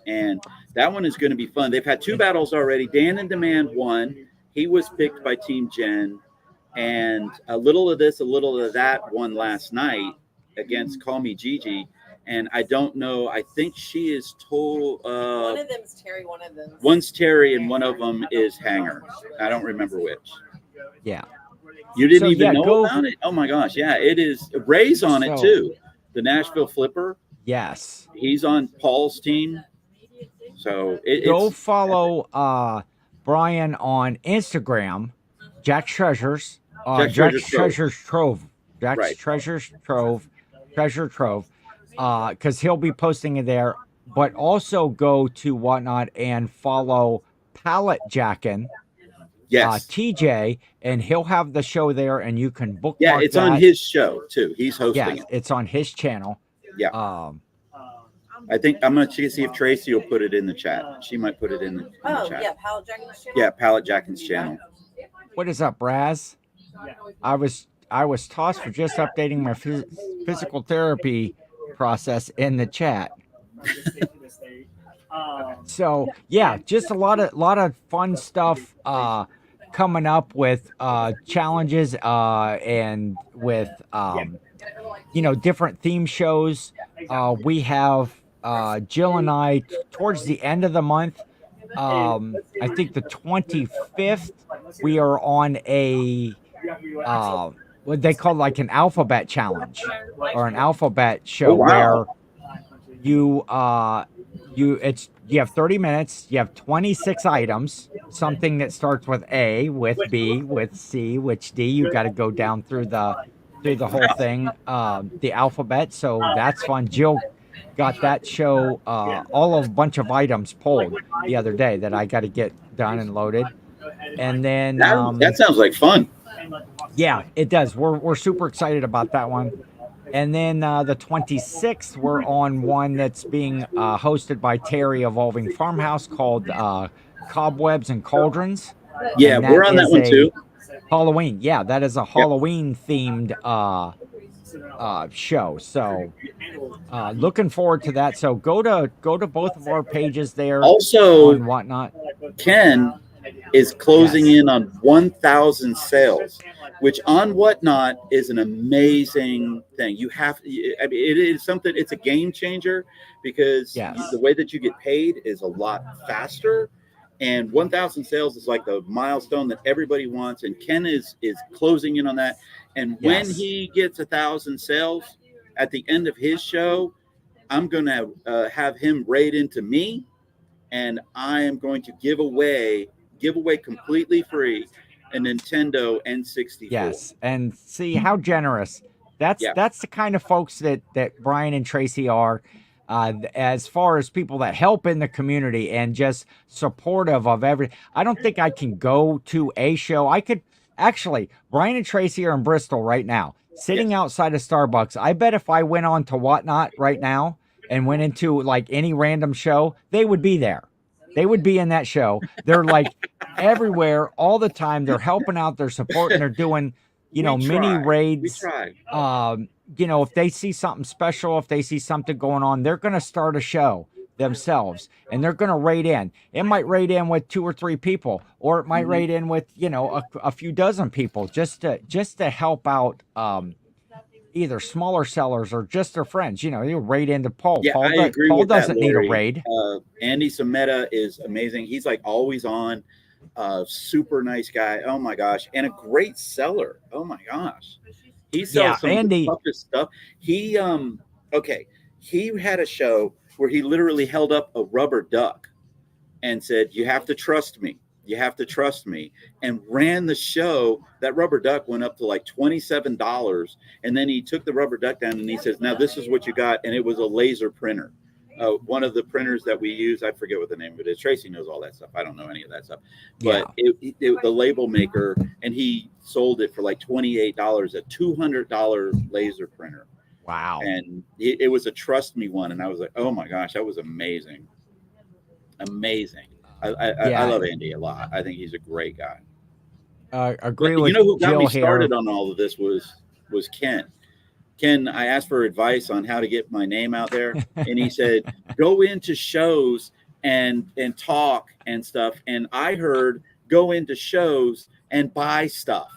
And that one is going to be fun. They've had 2 battles already. Dan in Demand won. He was picked by Team Jen. And a little of this, a little of that won last night against Call Me Gigi. And I don't know. I think she is told. One of them's Terry, one of them. One's Terry, and one of them is Hanger. I don't remember which. Yeah. You didn't even know about it? Oh my gosh. Yeah, it is. Ray's on it too. The Nashville Flipper. Yes. He's on Paul's team. So go follow Brian on Instagram, Jack's Treasures. Jack's Treasures Trove. Jack's Treasures Trove. Treasure Trove. Because he'll be posting it there. But also go to WhatNot and follow Pallet Jackin. Yes. TJ, and he'll have the show there, and you can bookmark. Yeah, it's on his show too. He's hosting it. It's on his channel. Yeah. I think I'm going to see if Tracy will put it in the chat. She might put it in the chat. Yeah, Pallet Jackin's channel. Yeah, Pallet Jackin's channel. What is up, Raz? I was tossed for just updating my physical therapy process in the chat. So yeah, just a lot of fun stuff coming up with challenges and with different theme shows. We have Jill and I towards the end of the month. I think the 25th we are on a what they call like an alphabet challenge or an alphabet show Oh, wow. where you have 30 minutes, you have 26 items, something that starts with A, with B, with C, with D. You got to go down through the whole thing, the alphabet. So that's fun. Jill got that show all of a bunch of items pulled the other day that I got to get done and loaded. And then That sounds like fun. yeah, it does. We're super excited about that one. And then the 26th, we're on one that's being hosted by Terry Evolving Farmhouse called Cobwebs and Cauldrons. Yeah, And we're on that is one too. Halloween. Yeah, that is a Halloween themed show. So looking forward to that. So go to both of our pages there Also, on WhatNot. Ken is closing in on 1,000 sales, which on WhatNot is an amazing thing. You have, I mean, it is something. It's a game changer because the way that you get paid is a lot faster. And 1,000 sales is like the milestone that everybody wants. And Ken is closing in on that. And when he gets 1,000 sales at the end of his show, I'm going to have him raid into me, and I am going to give away completely free a Nintendo N64. Yes, and see how generous. That's the kind of folks that Brian and Tracy are. As far as people that help in the community and just supportive of everything. I don't think I can go to a show. I could actually, Brian and Tracy are in Bristol right now, sitting outside of Starbucks. I bet if I went on to WhatNot right now and went into like any random show, they would be there. They would be in that show. They're like everywhere all the time. They're helping out, they're supporting, they're doing, mini raids. We try. If they see something special, if they see something going on, they're going to start a show themselves and they're going to raid in. It might raid in with 2 or 3 people, or it might raid in with, a few dozen people just to help out either smaller sellers or just their friends. You raid into Paul. Yeah, Paul, I agree Paul with doesn't that, need a Lori. raid. Andy Sameta is amazing. He's like always on. Super nice guy. Oh my gosh. And a great seller. Oh my gosh. He sells some of the toughest stuff. He he had a show where he literally held up a rubber duck and said, "You have to trust me. You have to trust me," and ran the show. That rubber duck went up to like $27. And then he took the rubber duck down and he says, "Now this is what you got." And it was a laser printer. One of the printers that we use, I forget what the name of it is. Tracy knows all that stuff. I don't know any of that stuff. But the label maker, and he sold it for like $28, a $200 laser printer. Wow. And it was a trust me one. And I was like, oh my gosh, that was amazing. Amazing. I love Andy a lot. I think he's a great guy. Agree with who got Jill me started here. on all of this was Ken. Ken, I asked for advice on how to get my name out there, and he said, go into shows and talk and stuff. And I heard go into shows and buy stuff.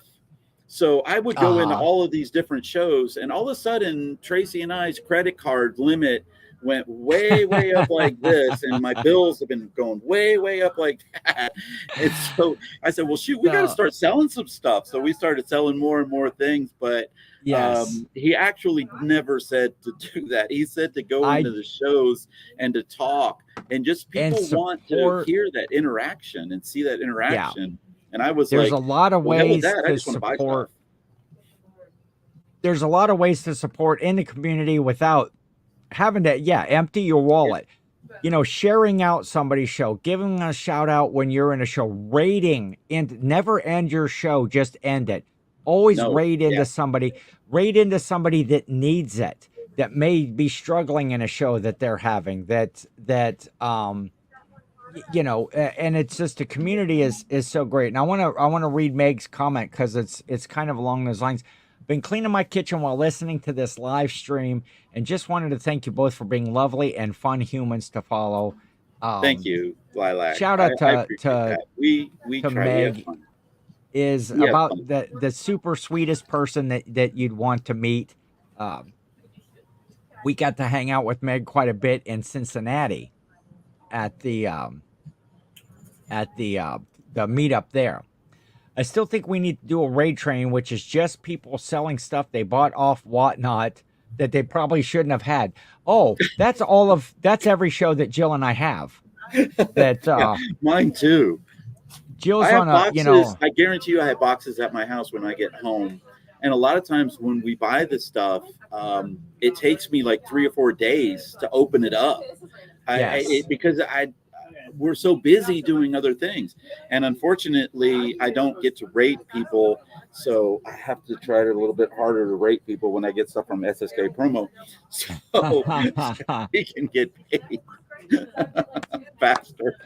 So I would go into all of these different shows, and all of a sudden, Tracy and I's credit card limit went way, way up like this, and my bills have been going way, way up like that. And so I said, well, shoot, we got to start selling some stuff. So we started selling more and more things, but he actually never said to do that. He said to go into the shows and to talk, and just people want to hear that interaction and see that interaction. And I was there's like, a lot of ways to support. There's a lot of ways to support in the community without having to empty your wallet. Sharing out somebody's show, giving a shout out when you're in a show, raiding, and never end your show, just end it. Always raid into somebody that needs it, that may be struggling in a show that they're having, and it's just the community is so great. And I want to read Meg's comment because it's kind of along those lines. Been cleaning my kitchen while listening to this live stream, and just wanted to thank you both for being lovely and fun humans to follow. Thank you, Lilac. Shout I, out I to appreciate that. We to try. We have Meg fun. is We have about fun. the super sweetest person that you'd want to meet. Um, we got to hang out with Meg quite a bit in Cincinnati at the meetup there. I still think we need to do a raid train, which is just people selling stuff they bought off WhatNot that they probably shouldn't have had. Oh, that's every show that Jill and I have. That Yeah, mine too. I Jill's have on a, boxes. I guarantee you, I have boxes at my house when I get home. And a lot of times when we buy this stuff, it takes me like 3 or 4 days to open it up. Yes. Because we're so busy doing other things, and unfortunately, I don't get to rate people. So I have to try it a little bit harder to rate people when I get stuff from SSK Promo, so we can get paid faster.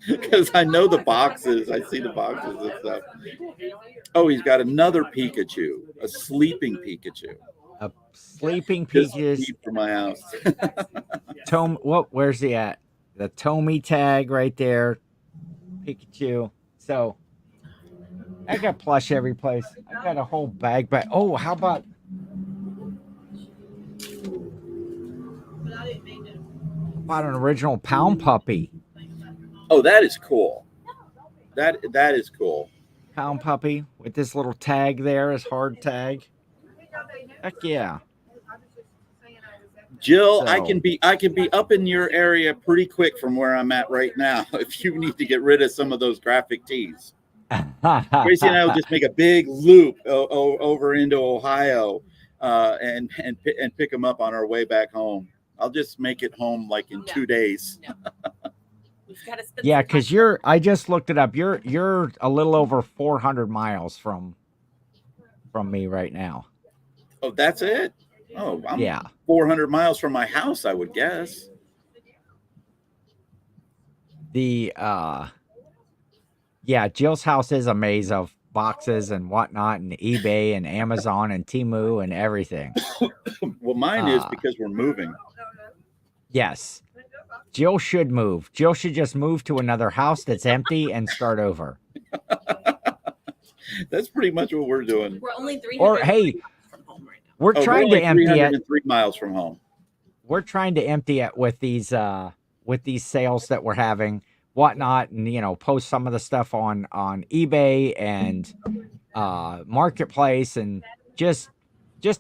Because I know the boxes, I see the boxes and stuff. Oh, he's got another Pikachu, a sleeping Pikachu. A sleeping Just Pikachu. deep for my house. Where's he at? The Tommy tag right there. Pikachu. So I got plush every place. I got a whole bag, but oh, how about an original Pound Puppy? Oh, that is cool. That is cool. Pound Puppy with this little tag there, his hard tag. Heck yeah. Jill, So- I can be up in your area pretty quick from where I'm at right now if you need to get rid of some of those graphic tees. Tracy and I will just make a big loop over into Ohio and pick them up on our way back home. I'll just make it home like in 2 days. We've got to spend Yeah, some because time. I just looked it up. You're a little over 400 miles from me right now. Oh, that's it? Oh, I'm Yeah. 400 miles from my house, I would guess. Yeah, Jill's house is a maze of boxes and whatnot and eBay and Amazon and Temu and everything. Well, mine is because we're moving. Yes. Jill should move. Jill should just move to another house that's empty and start over. That's pretty much what we're doing. We're only 300 Or hey, from home right now. we're trying we're to only empty it. 303 miles from home. We're trying to empty it with these sales that we're having, whatnot, and post some of the stuff on eBay and Marketplace, and just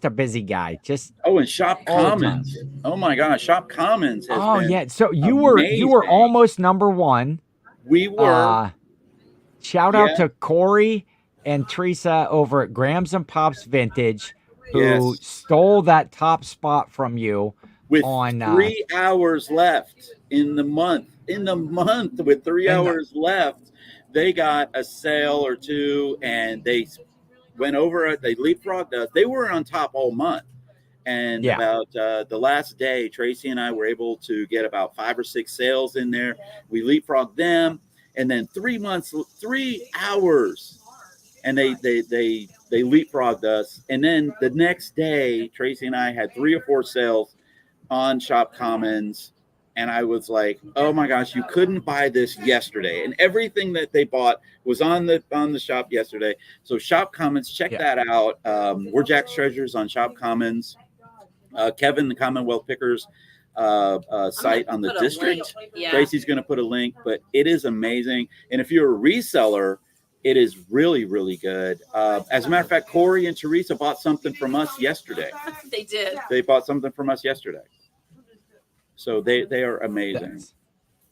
a busy guy. Just and Shop all the Commons. Oh my gosh, Shop Commons has been yeah. So you were amazing. almost number one. We were. Shout out to Corey and Teresa over at Grams and Pops Vintage, who stole that top spot from you. With on 3 hours left in the month. With 3 hours left, they got a sale or two, and they went over it. They leapfrogged us. They were on top all month. And about the last day, Tracy and I were able to get about 5 or 6 sales in there. We leapfrogged them, and then 3 hours, and they leapfrogged us. And then the next day, Tracy and I had 3 or 4 sales on Shop Commons, and I was like, oh my gosh, you couldn't buy this yesterday, and everything that they bought was on the shop yesterday. So Shop Commons, check that out. We're Jack's Treasures on Shop Commons. Kevin, the Commonwealth Pickers site on the district. Tracy's going to put a link, but it is amazing. And if you're a reseller, it is really, really good. As a matter of fact, Corey and Teresa bought something from us yesterday. They did. They bought something from us yesterday. So they are amazing.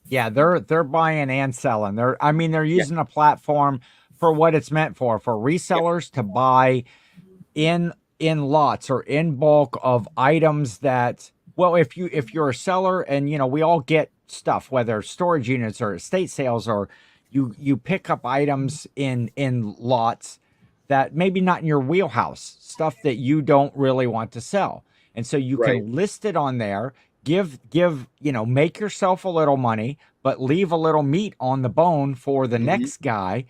Yeah, they're buying and selling. They're using a platform for what it's meant for resellers to buy in lots or in bulk of items that, well, if you're a seller and we all get stuff, whether storage units or estate sales, or you pick up items in lots that maybe not in your wheelhouse, stuff that you don't really want to sell. And so you can list it on there, make yourself a little money, but leave a little meat on the bone for the next guy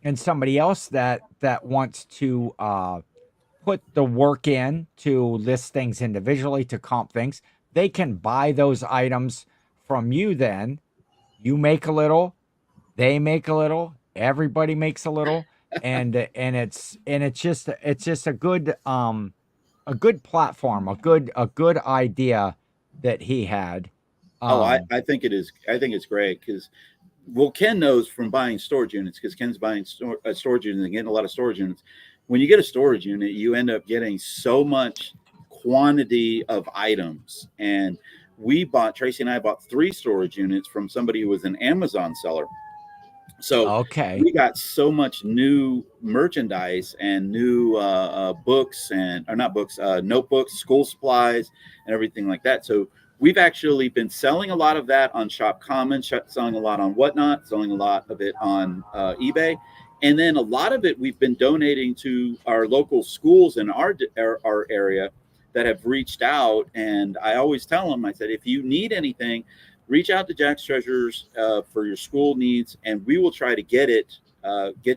and somebody else that wants to put the work in to list things individually, to comp things. They can buy those items from you then You make a little, they make a little, everybody makes a little, and it's just a good platform, a good idea that he had. Oh, I think it is. I think it's great because, well, Ken knows from buying storage units because Ken's buying storage units and getting a lot of storage units. When you get a storage unit, you end up getting so much quantity of items. And Tracy and I bought 3 storage units from somebody who was an Amazon seller. So okay, we got so much new merchandise and new books notebooks, school supplies, and everything like that. So we've actually been selling a lot of that on Shop Common, selling a lot on WhatNot, selling a lot of it on eBay. And then a lot of it we've been donating to our local schools in our area that have reached out. And I always tell them, I said, if you need anything, reach out to Jack's Treasures for your school needs, and we will try to get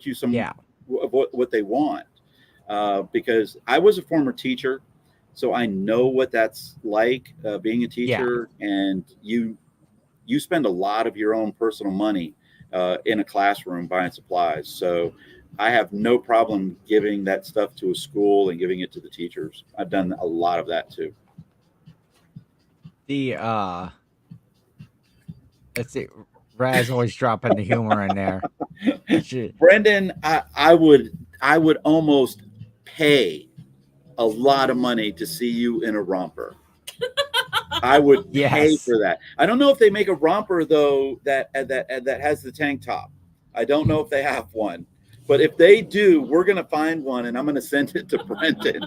you some of what they want. Because I was a former teacher, so I know what that's like being a teacher, and you spend a lot of your own personal money in a classroom buying supplies. So I have no problem giving that stuff to a school and giving it to the teachers. I've done a lot of that too. Let's see. Raz always dropping the humor in there. Brendan, I would almost pay a lot of money to see you in a romper. I would pay for that. I don't know if they make a romper though that has the tank top. I don't know if they have one, but if they do, we're gonna find one, and I'm gonna send it to Brendan.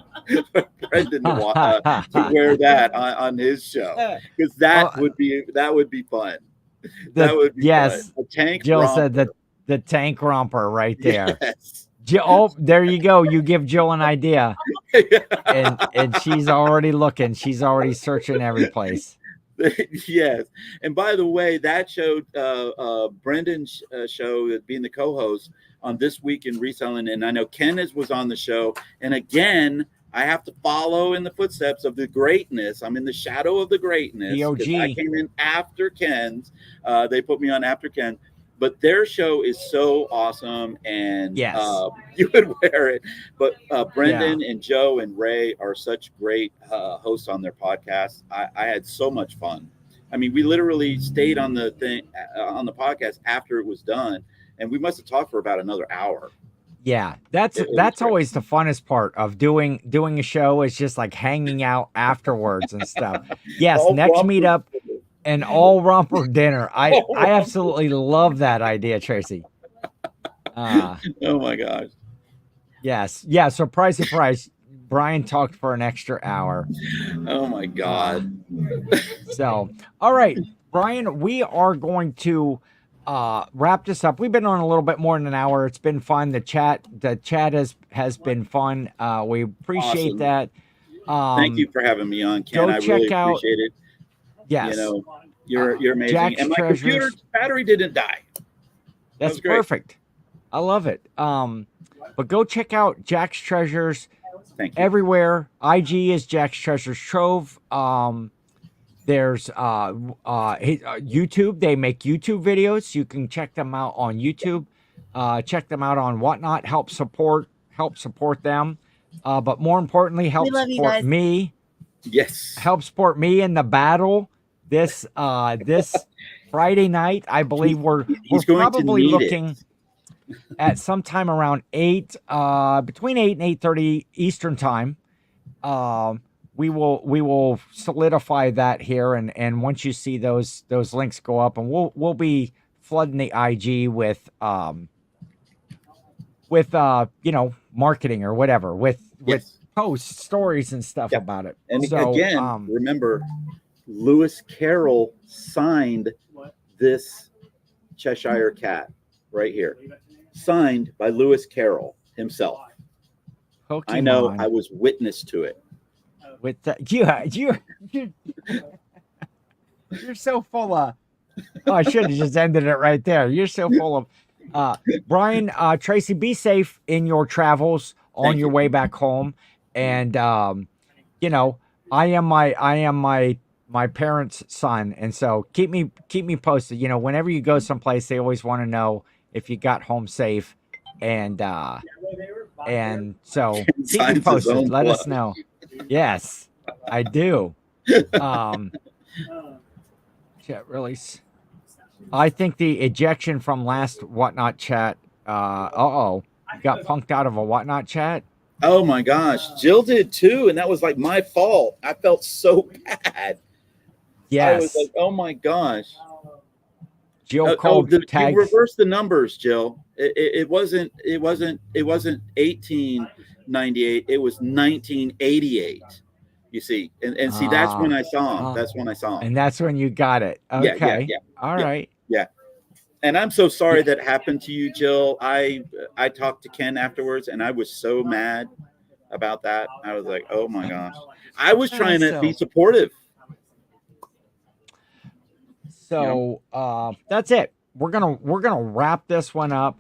Brendan to wear that on his show, because that would be fun. That would be fun. A tank Jill romper. said the tank romper right there. Yes. Oh, there you go. You give Jill an idea, and she's already looking. She's already searching every place. Yes. And by the way, that showed Brendan's show, being the co-host on This Week in Reselling, and I know Ken was on the show. And again, I have to follow in the footsteps of the greatness. I'm in the shadow of the greatness. DOG. I came in after Ken's. They put me on after Ken. But their show is so awesome, and you would wear it. But Brendan and Joe and Ray are such great hosts on their podcast. I had so much fun. I mean, we literally stayed on the podcast after it was done, and we must have talked for about another hour. Yeah, that's always the funnest part of doing a show, is just like hanging out afterwards and stuff. Yes, next meetup, an all romper dinner. I absolutely love that idea, Tracy. Oh my gosh. Yes. Yeah, surprise. Brian talked for an extra hour. Oh my God. So, all right, Brian, we are going to wrap this up. We've been on a little bit more than an hour. It's been fun. The chat has been fun. We appreciate that. Thank you for having me on, Ken. I really appreciate it. Yes. You know, you're amazing. Jack's and my computer battery didn't die. That's perfect. I love it. But go check out Jack's Treasures. Thank you. Everywhere. IG is Jack's Treasures Trove. There's YouTube. They make YouTube videos. You can check them out on YouTube. Check them out on WhatNot. Help support them. But more importantly, help support me. Yes. Help support me in the battle this Friday night. I believe we're probably looking at sometime around between 8 and 8:30 Eastern time. We will solidify that here, and once you see those links go up, and we'll be flooding the IG with marketing or whatever, with posts, stories, and stuff about it. And so, again, remember, Lewis Carroll signed this Cheshire Cat right here, signed by Lewis Carroll himself. Pokemon. I know, I was witness to it. With you're so full of. Oh, I should have just ended it right there. You're so full of. Brian, Tracy, be safe in your travels on your way back home, and I am my my parents' son, and so keep me posted. You know, whenever you go someplace, they always want to know if you got home safe, and so keep me Signs his posted. own Let us blood. know. Yes, I do. Chat release. I think the ejection from last WhatNot chat. Got punked out of a WhatNot chat. Oh my gosh, Jill did too, and that was like my fault. I felt so bad. Yes. I was like, oh my gosh. Jill called tags. You reversed the numbers, Jill. It wasn't 1898. It was 1988. You see, and see, that's when I saw him. That's when I saw him. And that's when you got it. Okay. Yeah. All right. Yeah. And I'm so sorry that happened to you, Jill. I talked to Ken afterwards, and I was so mad about that. I was like, oh my gosh. I was trying to be supportive. So that's it. We're gonna wrap this one up.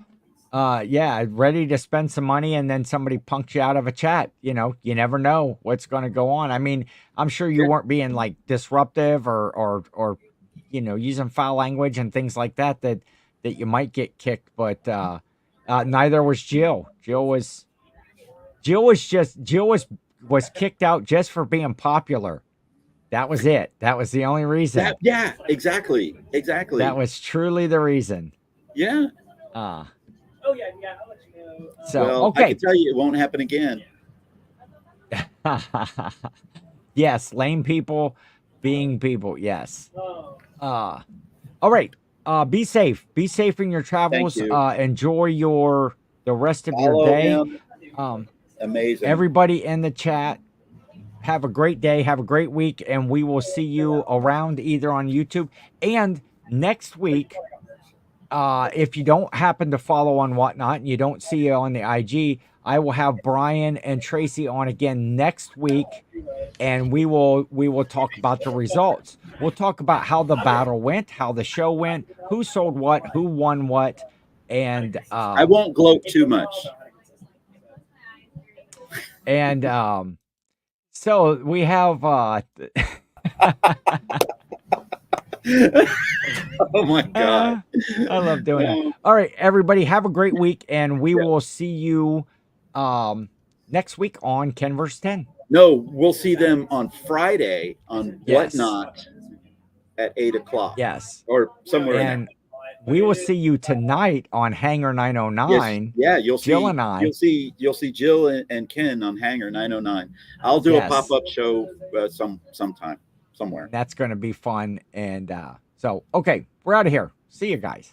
Ready to spend some money, and then somebody punks you out of a chat. You know, you never know what's going to go on. I mean, I'm sure you weren't being like disruptive or using foul language and things like that you might get kicked, but neither was Jill. Jill was kicked out just for being popular. That was it. That was the only reason. Exactly. That was truly the reason. Yeah. Oh yeah, I'll let you know. So well, okay. I can tell you it won't happen again. Yes, lame people being people. Yes. All right. Be safe. Be safe in your travels. Thank you. Enjoy the rest of your day. Amazing. Everybody in the chat, have a great day. Have a great week, and we will see you around either on YouTube and next week. If you don't happen to follow on WhatNot and you don't see it on the IG, I will have Brian and Tracy on again next week, and we will talk about the results. We'll talk about how the battle went, how the show went, who sold what, who won what, and I won't gloat too much. And so we have oh my God. I love doing that. All right, everybody, have a great week, and we will see you next week on Ken vs. 10. No, we'll see them on Friday on WhatNot at 8:00. Yes. Or somewhere in there. We will see you tonight on Hangar 909. Yes. Yeah, you'll see Jill and I. You'll see Jill and Ken on Hangar 909. I'll do a pop-up show sometime somewhere. That's going to be fun. And so, okay, we're out of here. See you guys.